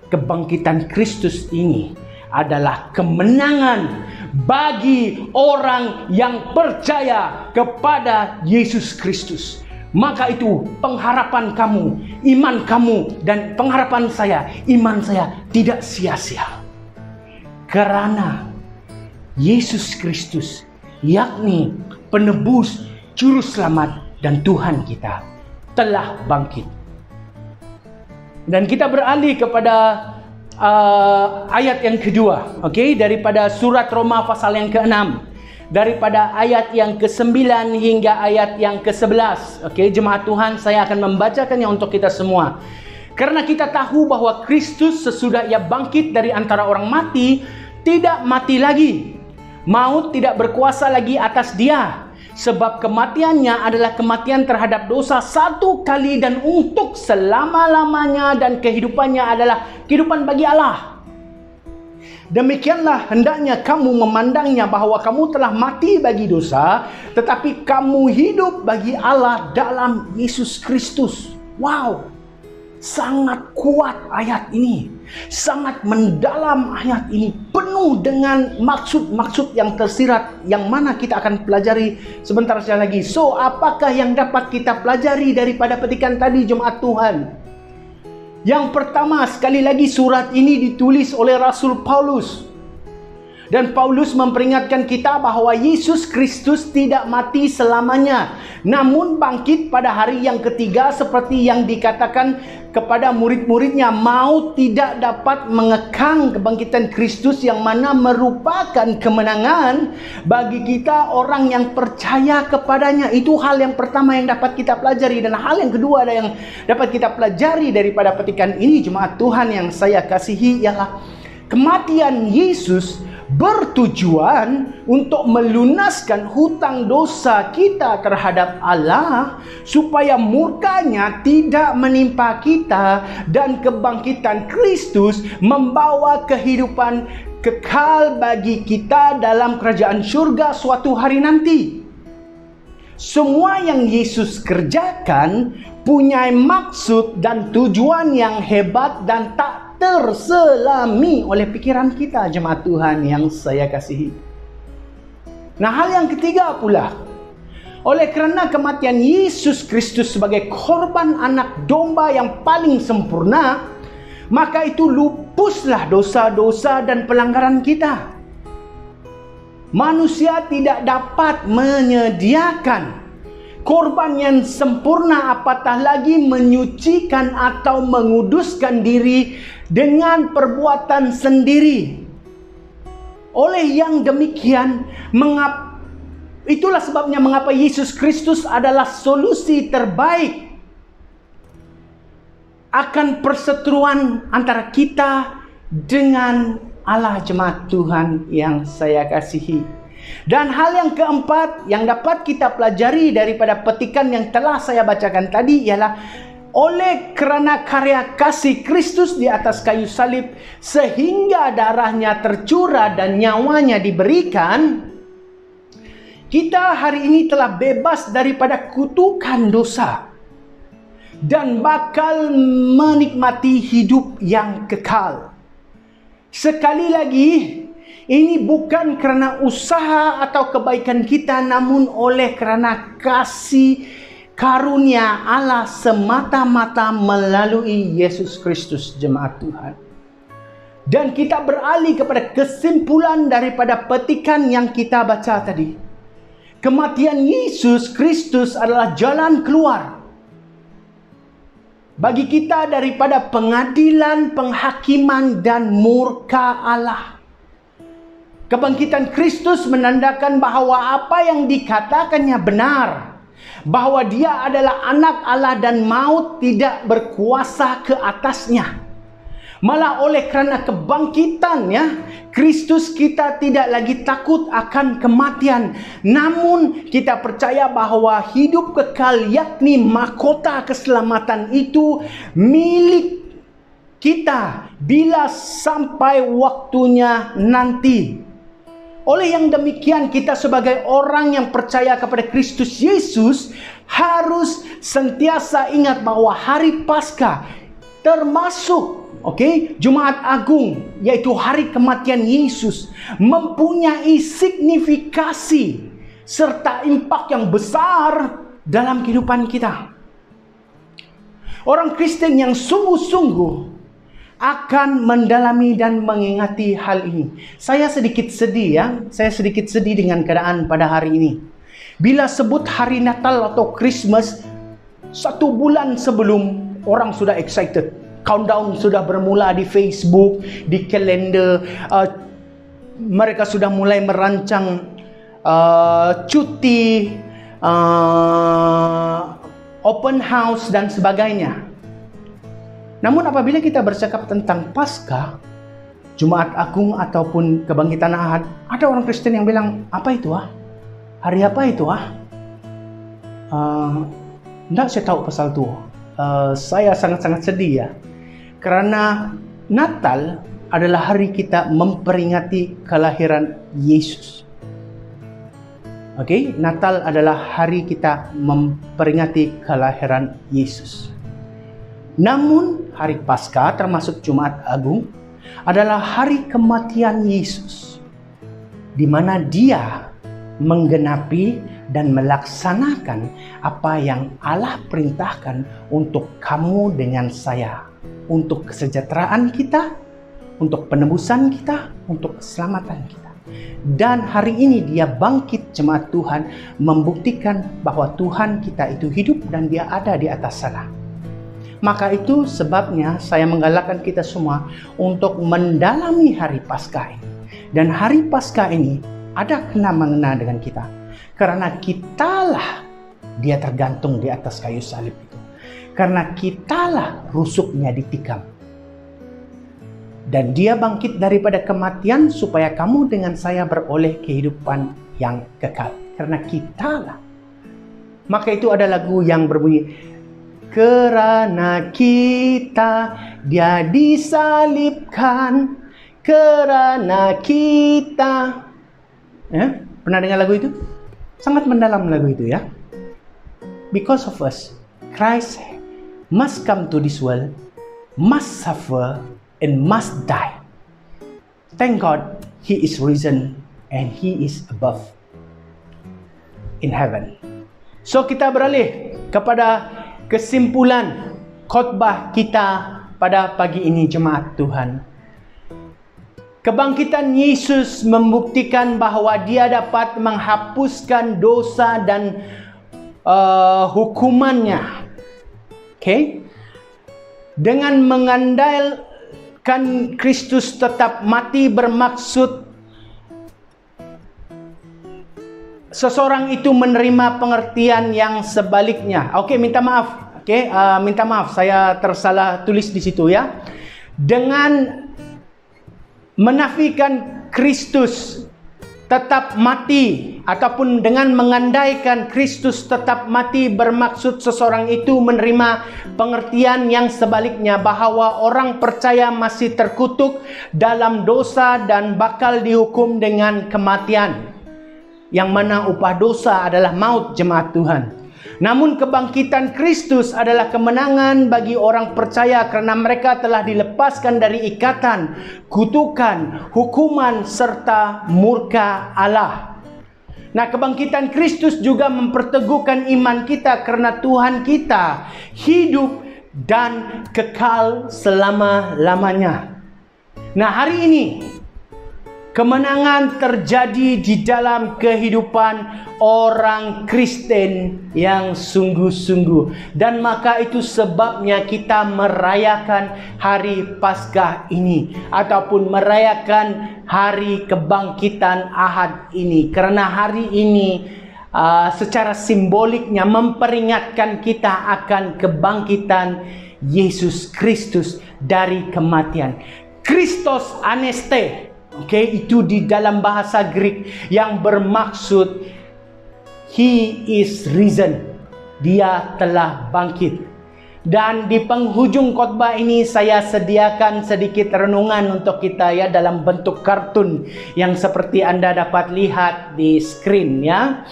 kebangkitan Kristus ini adalah kemenangan bagi orang yang percaya kepada Yesus Kristus. Maka itu pengharapan kamu, iman kamu, dan pengharapan saya, iman saya tidak sia-sia. Karena Yesus Kristus, yakni penebus, juru selamat, dan Tuhan kita, telah bangkit. Dan kita beralih kepada ayat yang kedua, daripada surat Roma pasal yang ke-6. Daripada ayat yang ke-9 hingga ayat yang ke-11. Jemaat Tuhan, saya akan membacakannya untuk kita semua. Karena kita tahu bahwa Kristus sesudah ia bangkit dari antara orang mati, tidak mati lagi. Maut tidak berkuasa lagi atas dia. Sebab kematiannya adalah kematian terhadap dosa satu kali dan untuk selama-lamanya, dan kehidupannya adalah kehidupan bagi Allah. Demikianlah hendaknya kamu memandangnya, bahwa kamu telah mati bagi dosa, tetapi kamu hidup bagi Allah dalam Yesus Kristus. Wow, sangat kuat ayat ini, sangat mendalam ayat ini, penuh dengan maksud-maksud yang tersirat, yang mana kita akan pelajari sebentar saja lagi. So, apakah yang dapat kita pelajari daripada petikan tadi, jemaat Tuhan? Yang pertama, sekali lagi surat ini ditulis oleh Rasul Paulus. Dan Paulus memperingatkan kita bahwa Yesus Kristus tidak mati selamanya, namun bangkit pada hari yang ketiga, seperti yang dikatakan kepada murid-muridnya. Maut tidak dapat mengekang kebangkitan Kristus, yang mana merupakan kemenangan bagi kita orang yang percaya kepadanya. Itu hal yang pertama yang dapat kita pelajari. Dan hal yang kedua yang dapat kita pelajari daripada petikan ini, jemaat Tuhan yang saya kasihi, ialah kematian Yesus bertujuan untuk melunaskan hutang dosa kita terhadap Allah, supaya murkanya tidak menimpa kita, dan kebangkitan Kristus membawa kehidupan kekal bagi kita dalam kerajaan surga suatu hari nanti. Semua yang Yesus kerjakan punya maksud dan tujuan yang hebat dan tak terselami oleh pikiran kita, jemaat Tuhan yang saya kasihi. Nah, hal yang ketiga pula, oleh kerana kematian Yesus Kristus sebagai korban anak domba yang paling sempurna, maka itu lupuslah dosa-dosa dan pelanggaran kita. Manusia tidak dapat menyediakan korban yang sempurna, apatah lagi menyucikan atau menguduskan diri dengan perbuatan sendiri. Oleh yang demikian, itulah sebabnya mengapa Yesus Kristus adalah solusi terbaik akan perseteruan antara kita dengan Allah, jemaat Tuhan yang saya kasihi. Dan hal yang keempat yang dapat kita pelajari daripada petikan yang telah saya bacakan tadi ialah, oleh kerana karya kasih Kristus di atas kayu salib, sehingga darahnya tercurah dan nyawanya diberikan, kita hari ini telah bebas daripada kutukan dosa dan bakal menikmati hidup yang kekal. Sekali lagi, Ini bukan karena usaha atau kebaikan kita, namun oleh karena kasih karunia Allah semata-mata melalui Yesus Kristus, jemaat Tuhan. Dan kita beralih kepada kesimpulan daripada petikan yang kita baca tadi. Kematian Yesus Kristus adalah jalan keluar bagi kita daripada pengadilan, penghakiman, dan murka Allah. Kebangkitan Kristus menandakan bahwa apa yang dikatakannya benar, bahwa dia adalah anak Allah dan maut tidak berkuasa ke atasnya. Malah oleh kerana kebangkitannya, Kristus kita tidak lagi takut akan kematian. Namun kita percaya bahwa hidup kekal, yakni mahkota keselamatan itu milik kita bila sampai waktunya nanti. Oleh yang demikian, kita sebagai orang yang percaya kepada Kristus Yesus harus sentiasa ingat bahwa hari Paskah termasuk Jumat Agung, yaitu hari kematian Yesus, mempunyai signifikasi serta impak yang besar dalam kehidupan kita. Orang Kristen yang sungguh-sungguh akan mendalami dan mengingati hal ini. Saya sedikit sedih dengan keadaan pada hari ini. Bila sebut hari Natal atau Christmas, 1 bulan sebelum, orang sudah excited. Countdown sudah bermula di Facebook, di kalender. Mereka sudah mulai merancang cuti, open house dan sebagainya. Namun apabila kita bercakap tentang Paskah, Jumat Agung ataupun Kebangkitan Ahad, ada orang Kristen yang bilang, apa itu Hari apa itu Tidak saya tahu pasal itu. Saya sangat-sangat sedih ya. Karena Natal adalah hari kita memperingati kelahiran Yesus. Natal adalah hari kita memperingati kelahiran Yesus. Namun hari Paskah termasuk Jumat Agung adalah hari kematian Yesus, di mana dia menggenapi dan melaksanakan apa yang Allah perintahkan untuk kamu dengan saya, untuk kesejahteraan kita, untuk penebusan kita, untuk keselamatan kita. Dan hari ini dia bangkit, jemaat Tuhan, membuktikan bahwa Tuhan kita itu hidup dan dia ada di atas sana. Maka itu sebabnya saya menggalakkan kita semua untuk mendalami hari Paskah ini. Dan hari Paskah ini ada kena-mengena dengan kita. Karena kitalah dia tergantung di atas kayu salib itu. Karena kitalah rusuknya ditikam. Dan dia bangkit daripada kematian supaya kamu dengan saya beroleh kehidupan yang kekal. Karena kitalah. Maka itu ada lagu yang berbunyi, kerana kita dia disalibkan, kerana kita. Pernah dengar lagu itu? Sangat mendalam lagu itu ya. Because of us, Christ must come to this world, must suffer, and must die. Thank God, He is risen and He is above in heaven. So kita beralih kepada kesimpulan khotbah kita pada pagi ini, jemaat Tuhan. Kebangkitan Yesus membuktikan bahwa dia dapat menghapuskan dosa dan hukumannya. Dengan mengandalkan Kristus tetap mati bermaksud seseorang itu menerima pengertian yang sebaliknya. Minta maaf. Minta maaf, saya tersalah tulis di situ ya. Dengan menafikan Kristus tetap mati ataupun dengan mengandaikan Kristus tetap mati bermaksud seseorang itu menerima pengertian yang sebaliknya, bahwa orang percaya masih terkutuk dalam dosa dan bakal dihukum dengan kematian, yang mana upah dosa adalah maut, jemaat Tuhan. Namun kebangkitan Kristus adalah kemenangan bagi orang percaya karena mereka telah dilepaskan dari ikatan, kutukan, hukuman, serta murka Allah. Nah, kebangkitan Kristus juga memperteguhkan iman kita karena Tuhan kita hidup dan kekal selama-lamanya. Nah, hari ini kemenangan terjadi di dalam kehidupan orang Kristen yang sungguh-sungguh. Dan maka itu sebabnya kita merayakan hari Paskah ini, ataupun merayakan hari kebangkitan Ahad ini. Karena hari ini secara simboliknya memperingatkan kita akan kebangkitan Yesus Kristus dari kematian. Christos aneste. Itu di dalam bahasa Greek yang bermaksud He is risen. Dia telah bangkit. Dan di penghujung khotbah ini saya sediakan sedikit renungan untuk kita ya, dalam bentuk kartun yang seperti Anda dapat lihat di screen ya.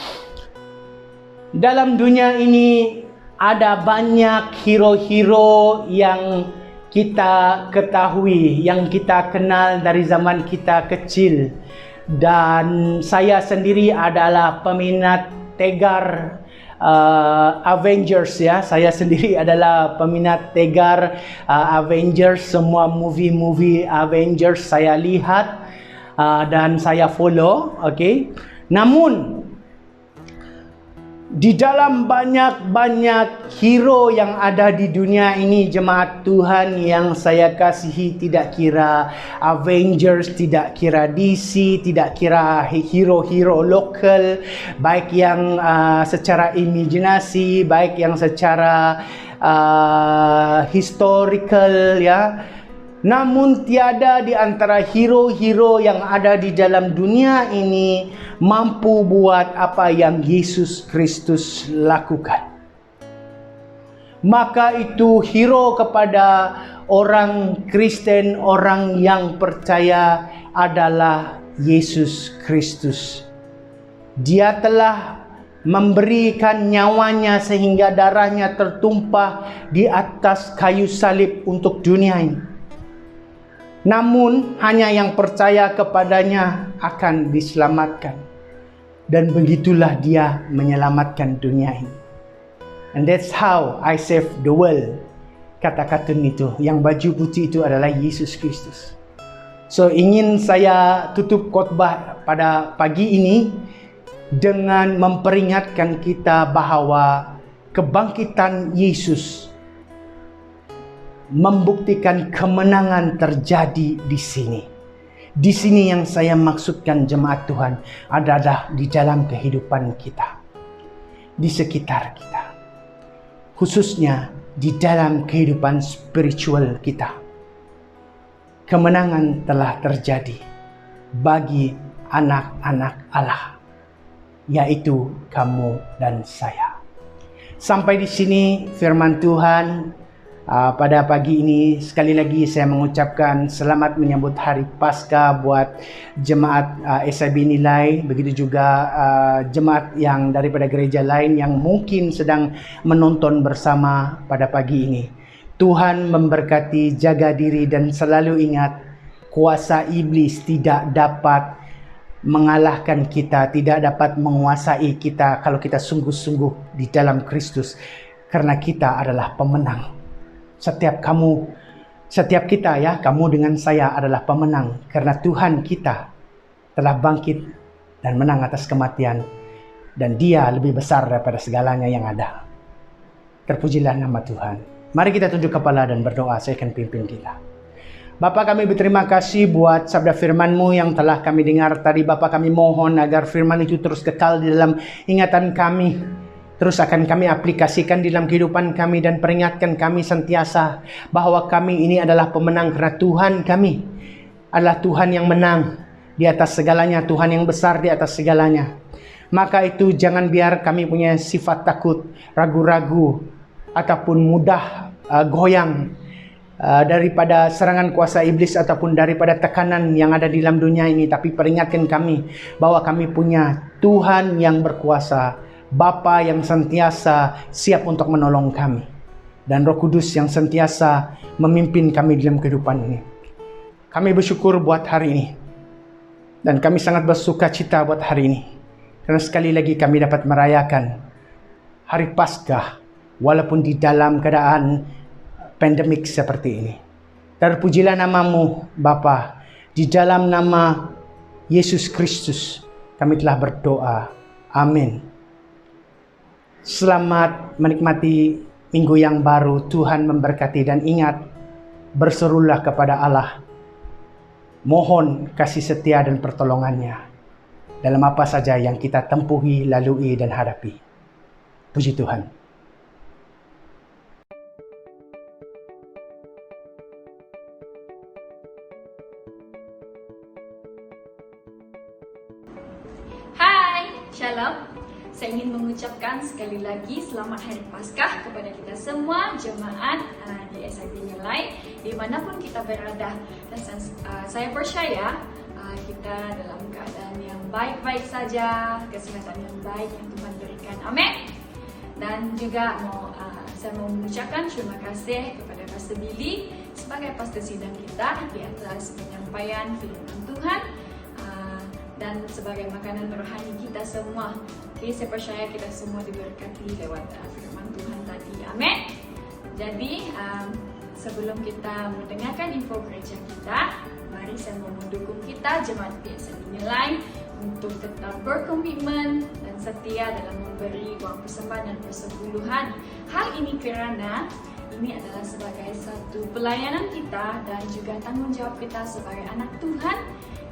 Dalam dunia ini ada banyak hero-hero yang kita ketahui, yang kita kenal dari zaman kita kecil. Dan saya sendiri adalah peminat tegar Avengers ya. Saya sendiri adalah peminat tegar Avengers. Semua movie Avengers saya lihat dan saya follow. Namun di dalam banyak hero yang ada di dunia ini, jemaat Tuhan yang saya kasihi, tidak kira Avengers, tidak kira DC, tidak kira hero-hero lokal, baik yang secara imajinasi, baik yang secara historical ya. Namun tiada di antara hero-hero yang ada di dalam dunia ini mampu buat apa yang Yesus Kristus lakukan. Maka itu hero kepada orang Kristen, orang yang percaya adalah Yesus Kristus. Dia telah memberikan nyawanya sehingga darahnya tertumpah di atas kayu salib untuk dunia ini. Namun hanya yang percaya kepadanya akan diselamatkan. Dan begitulah dia menyelamatkan dunia ini. And that's how I save the world. Kata kartun itu, yang baju putih itu adalah Yesus Kristus. So ingin saya tutup khotbah pada pagi ini dengan memperingatkan kita bahwa kebangkitan Yesus membuktikan kemenangan terjadi di sini. Di sini yang saya maksudkan jemaat Tuhan adalah di dalam kehidupan kita, di sekitar kita, khususnya di dalam kehidupan spiritual kita. Kemenangan telah terjadi bagi anak-anak Allah, yaitu kamu dan saya. Sampai di sini firman Tuhan. Pada pagi ini sekali lagi saya mengucapkan selamat menyambut hari Paskah buat jemaat SIB Nilai, begitu juga jemaat yang daripada gereja lain yang mungkin sedang menonton bersama pada pagi ini. Tuhan memberkati, jaga diri dan selalu ingat kuasa iblis tidak dapat mengalahkan kita, tidak dapat menguasai kita kalau kita sungguh-sungguh di dalam Kristus, karena kita adalah pemenang. Setiap kita ya, kamu dengan saya adalah pemenang karena Tuhan kita telah bangkit dan menang atas kematian, dan Dia lebih besar daripada segalanya yang ada. Terpujilah nama Tuhan. Mari kita tunduk kepala dan berdoa. Saya akan pimpin kita. Bapa, kami berterima kasih buat sabda firman-Mu yang telah kami dengar tadi. Bapa, kami mohon agar firman itu terus kekal di dalam ingatan kami. Terus akan kami aplikasikan di dalam kehidupan kami dan peringatkan kami sentiasa bahwa kami ini adalah pemenang karena Tuhan kami adalah Tuhan yang menang di atas segalanya, Tuhan yang besar di atas segalanya. Maka itu jangan biar kami punya sifat takut, ragu-ragu, ataupun mudah goyang daripada serangan kuasa iblis ataupun daripada tekanan yang ada di dalam dunia ini. Tapi peringatkan kami bahwa kami punya Tuhan yang berkuasa, Bapa yang senantiasa siap untuk menolong kami, dan Roh Kudus yang senantiasa memimpin kami dalam kehidupan ini. Kami bersyukur buat hari ini, dan kami sangat bersuka cita buat hari ini, karena sekali lagi kami dapat merayakan Hari Paskah walaupun di dalam keadaan pandemik seperti ini. Terpujilah namamu Bapa. Di dalam nama Yesus Kristus kami telah berdoa. Amin. Selamat menikmati minggu yang baru. Tuhan memberkati, dan ingat, berserulah kepada Allah. Mohon kasih setia dan pertolongannya dalam apa saja yang kita tempuhi, lalui, dan hadapi. Puji Tuhan. Hai, Shalom. Saya ingin mengucapkan sekali lagi selamat Hari Paskah kepada kita semua jemaat di SIB Nilai dimanapun kita berada. Dan saya percaya kita dalam keadaan yang baik-baik saja, kesehatan yang baik yang Tuhan berikan. Amin. Dan juga saya mau mengucapkan terima kasih kepada Pastor Billy sebagai pastor sidang kita di atas penyampaian firman Tuhan dan sebagai makanan rohani kita semua. Jadi saya percaya kita semua diberkati lewat firman Tuhan tadi. Amin. Jadi sebelum kita mendengarkan info gereja kita, mari saya mau mendukung kita jemaat PSI Nilai untuk tetap berkomitmen dan setia dalam memberi uang persembahan dan persepuluhan. Hal ini karena ini adalah sebagai satu pelayanan kita dan juga tanggung jawab kita sebagai anak Tuhan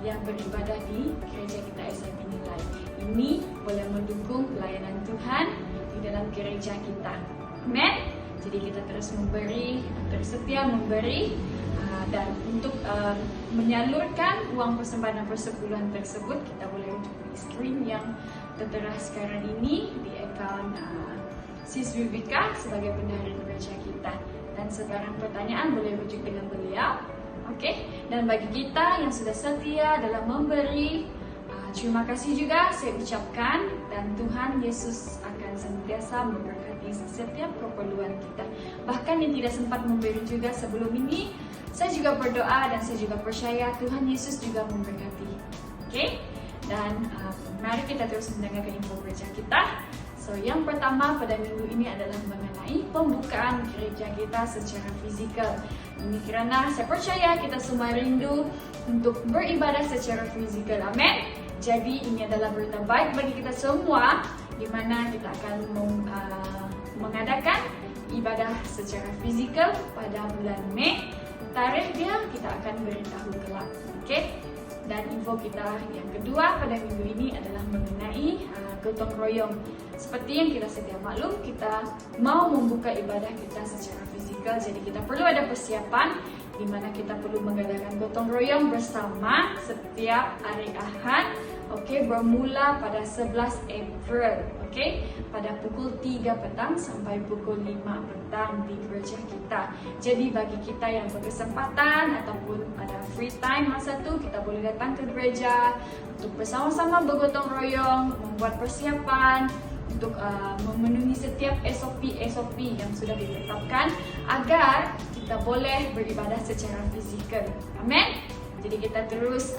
yang beribadah di gereja kita SIB Nilai. Ini boleh mendukung pelayanan Tuhan di dalam gereja kita. Amen. Jadi kita terus memberi, terus setia memberi, dan untuk menyalurkan uang persembahan dan persepuluhan tersebut, kita boleh rujuk di screen yang tertera sekarang ini di akaun Sis Vivika sebagai bendahara gereja kita. Dan sekarang pertanyaan boleh rujuk dengan beliau. Oke, dan bagi kita yang sudah setia dalam memberi, terima kasih juga saya ucapkan, dan Tuhan Yesus akan senantiasa memberkati setiap keperluan kita. Bahkan yang tidak sempat memberi juga sebelum ini, saya juga berdoa dan saya juga percaya Tuhan Yesus juga memberkati. Oke, dan mari kita terus mendengarkan info gereja kita. So, yang pertama pada minggu ini adalah mengenai pembukaan gereja kita secara fizikal. Ini karena saya percaya kita semua rindu untuk beribadah secara fizikal. Amin. Jadi ini adalah berita baik bagi kita semua, di mana kita akan mengadakan ibadah secara fizikal pada bulan Mei. Tarikhnya kita akan beritahu kelak. Oke. Dan info kita yang kedua pada minggu ini adalah mengenai gotong royong. Seperti yang kita sedia maklum, kita mau membuka ibadah kita secara fisikal, jadi kita perlu ada persiapan di mana kita perlu mengadakan gotong royong bersama setiap hari Ahad. Oke, bermula pada 11 April, oke, pada pukul 3 petang sampai pukul 5 petang di gereja kita. Jadi bagi kita yang berkesempatan ataupun ada free time masa itu, kita boleh datang ke gereja untuk bersama-sama bergotong royong, membuat persiapan untuk memenuhi setiap SOP yang sudah ditetapkan agar kita boleh beribadah secara fisikal. Amin. Jadi kita terus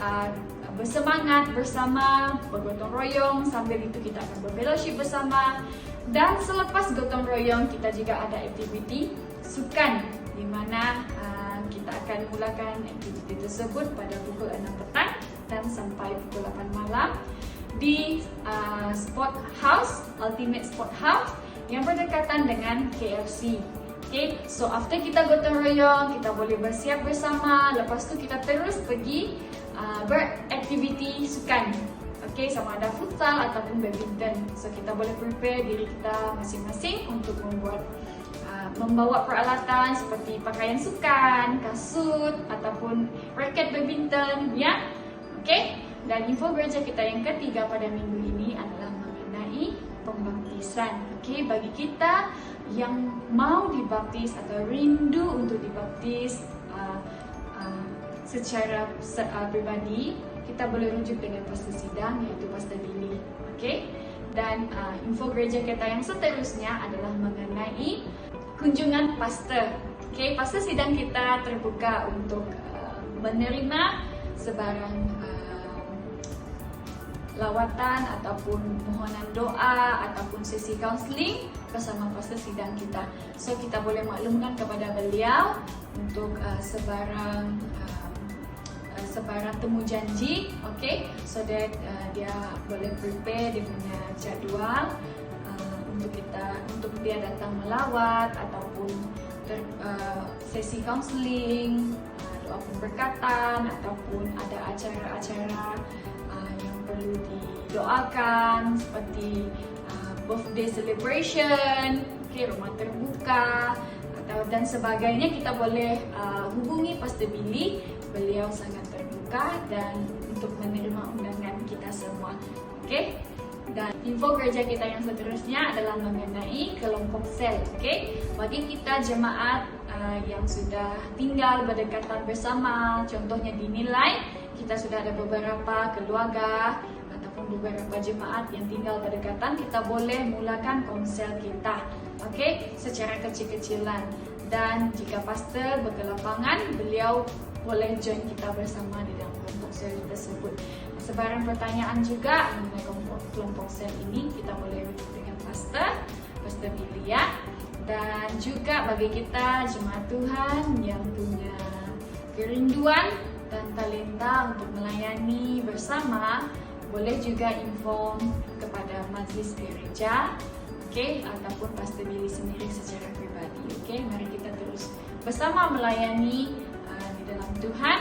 bersemangat bersama, bergotong royong, sambil itu kita akan berfellowship bersama. Dan selepas gotong royong, kita juga ada aktiviti sukan, di mana kita akan mulakan aktiviti tersebut pada pukul 6 petang dan sampai pukul 8 malam di Sport House, Ultimate Sport House yang berdekatan dengan KFC. Okay, so after kita gotong royong, kita boleh bersiap bersama. Lepas tu kita terus pergi beraktiviti sukan. Okay, sama ada futsal ataupun badminton. So kita boleh prepare diri kita masing-masing untuk membawa peralatan seperti pakaian sukan, kasut ataupun raket badminton, ya. Okay. Dan info gereja kita yang ketiga pada minggu ini adalah mengenai pembaptisan. Okay, bagi kita yang mau dibaptis atau rindu untuk dibaptis secara pribadi, kita boleh rujuk dengan pastor sidang, yaitu Pastor Billy. Okay? Dan info gereja kita yang seterusnya adalah mengenai kunjungan pastor. Oke, pastor sidang kita terbuka untuk menerima sebarang lawatan ataupun mohonan doa ataupun sesi counseling bersama pastor sidang kita. So kita boleh maklumkan kepada beliau untuk sebarang temu janji, okay? So that dia boleh prepare dia punya jadual untuk dia datang melawat ataupun sesi counseling, doa pemberkatan ataupun ada acara-acara yang perlu didoakan seperti birthday celebration, okay, rumah terbuka dan sebagainya. Kita boleh hubungi Pastor Billy. Beliau sangat terbuka dan untuk menerima undangan kita semua. Okay? Dan info gereja kita yang seterusnya adalah mengenai kelompok sel. Okay? Bagi kita jemaat yang sudah tinggal berdekatan bersama, contohnya di Nilai, kita sudah ada beberapa keluarga ataupun beberapa jemaat yang tinggal berdekatan, kita boleh mulakan konsel kita, okay? Secara kecil-kecilan. Dan jika pastor berkelapangan, beliau boleh join kita bersama di dalam kelompok sel tersebut. Sebarang pertanyaan juga mengenai kelompok sel ini, kita boleh dengan pastor Billy ya. Dan juga bagi kita jemaat Tuhan yang punya kerinduan dan talenta untuk melayani bersama, boleh juga inform kepada majelis gereja, okay, ataupun Pastor Billy sendiri secara pribadi. Okay, mari kita terus bersama melayani di dalam Tuhan.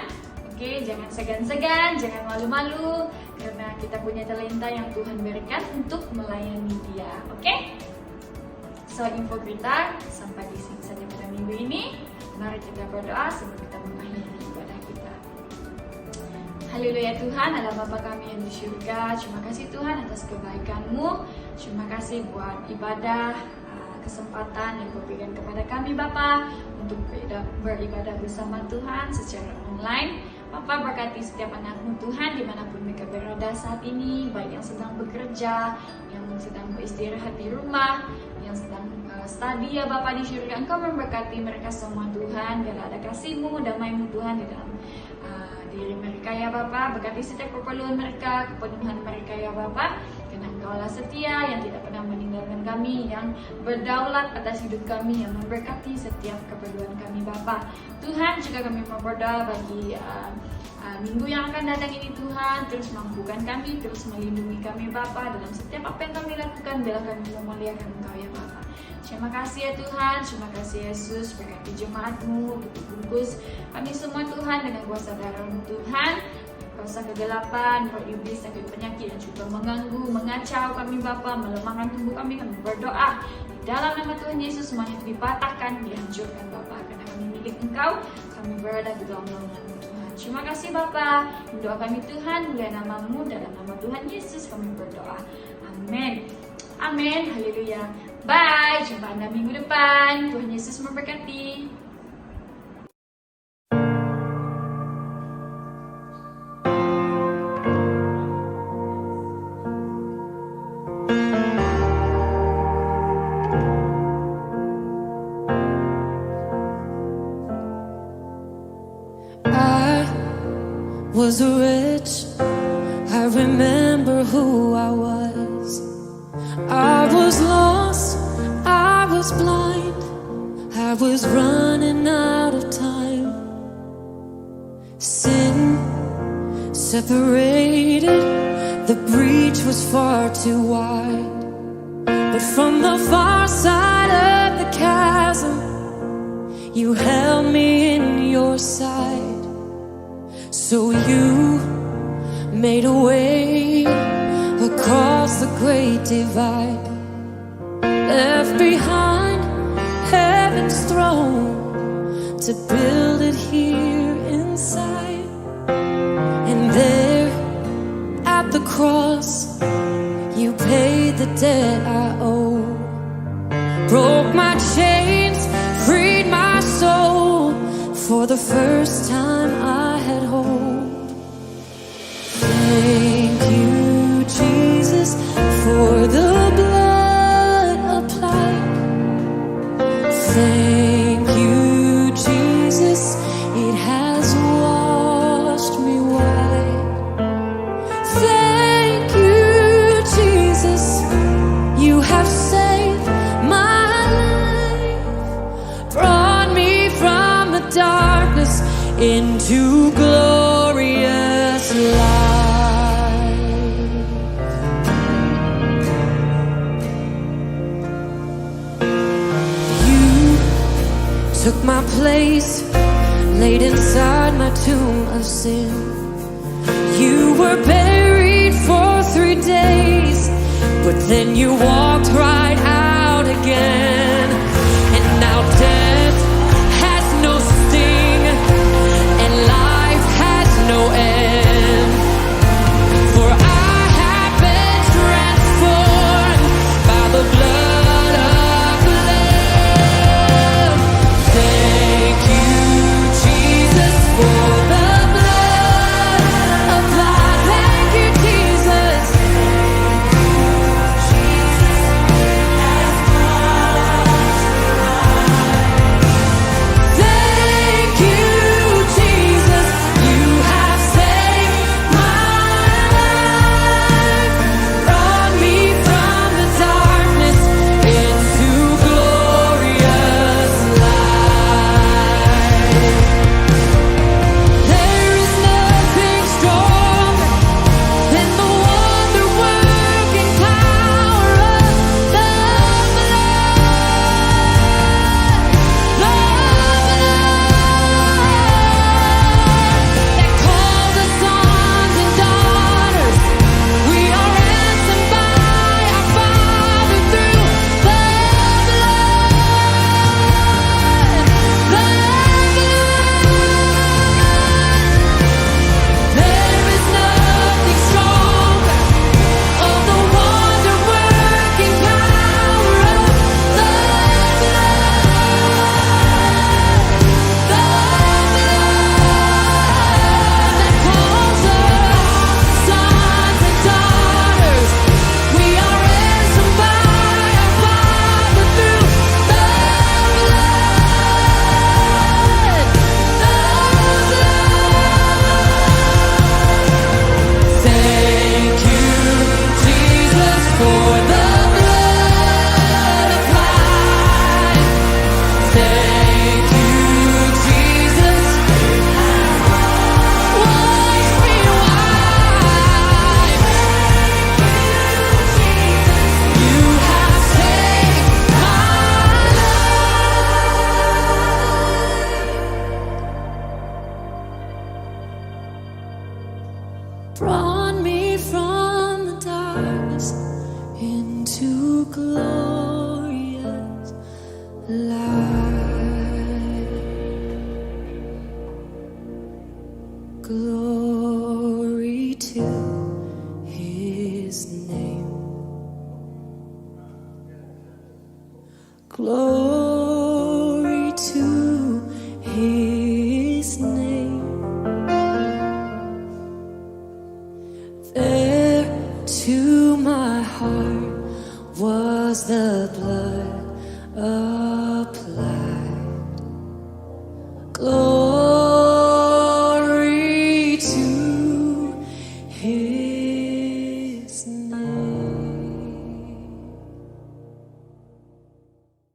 Okay, jangan segan-segan, jangan malu-malu, karena kita punya talenta yang Tuhan berikan untuk melayani Dia. Okay? So info kita sampai di sini saja pada minggu ini. Mari kita berdoa sebelum kita mengakhiri ibadah kita. Haleluya Tuhan, Allah Bapa kami yang di surga, terima kasih Tuhan atas kebaikan-Mu. Terima kasih buat ibadah, kesempatan yang Kau berikan kepada kami Bapa untuk beribadah bersama Tuhan secara online. Bapa berkati setiap anak-Mu Tuhan dimanapun mereka berada saat ini, baik yang sedang bekerja, yang sedang beristirahat di rumah, yang sedang study ya Bapa di surga. Engkau memberkati mereka semua Tuhan, biarlah ada kasih-Mu, damai-Mu Tuhan di dalam diri mereka ya Bapa. Berkati setiap keperluan mereka, kepenuhan mereka ya Bapa. Karena Engkau-lah setia yang tidak pernah meninggalkan kami, yang berdaulat atas hidup kami, yang memberkati setiap keperluan kami Bapa. Tuhan, juga kami berdoa bagi minggu yang akan datang ini Tuhan, terus mampukan kami, terus melindungi kami Bapa dalam setiap apa yang kami lakukan, biarlah kami memuliakan Engkau ya Bapa. Terima kasih ya Tuhan, terima kasih Yesus, berkati jemaat-Mu, bungkus kami semua Tuhan dengan kuasa darah-Mu Tuhan. Kuasa kegelapan, roh iblis, sakit penyakit yang juga mengganggu, mengacau kami Bapa, melemahkan tubuh kami berdoa di dalam nama Tuhan Yesus semuanya dipatahkan, dihancurkan Bapa, karena kami milik Engkau, kami berada di dalam naungan-Mu Tuhan. Terima kasih Bapa, doa kami Tuhan, mulia nama-Mu, dalam nama Tuhan Yesus kami berdoa. Amin. Amin, haleluya. Bye, jumpa Anda minggu depan. Tuhan Yesus memberkati. Was rich, I remember who I was. I was lost, I was blind, I was running out of time. Sin separated, the breach was far too wide. But from the far side of the chasm, you held me in your sight. So you made a way across the great divide, left behind heaven's throne to build it here inside. And there at the cross, you paid the debt I owe, broke my chains, freed my soul. For the first time I had hope. Thank you, Jesus. for the blood applied. Thank you, Jesus, it has washed me white. Thank you, Jesus, you have saved my life, brought me from the darkness into glorious light. You took my place, laid inside my tomb of sin. You were buried for 3 days, but then you walked right out again. And now death has no sting, and life has no end. For I have been transformed by the blood of the Lamb. Thank you, Jesus, for the blood applied. Thank you, Jesus. Thank you, Jesus, you have saved my life, brought me from the darkness into glorious light. There is nothing stronger than the wonder-working power of the blood. That calls us sons and daughters. We are ransomed by our Father through the blood. There is nothing stronger of the wonder-working power of the that calls us sons and daughters. We are ransomed by our Father through the blood. Thank you, Jesus, for the blood applied. Thank you, Jesus, wash me white. You have saved my life, brought me from the darkness into glorious light. Glory to his name. Glory to his name. There to my heart was the blood applied.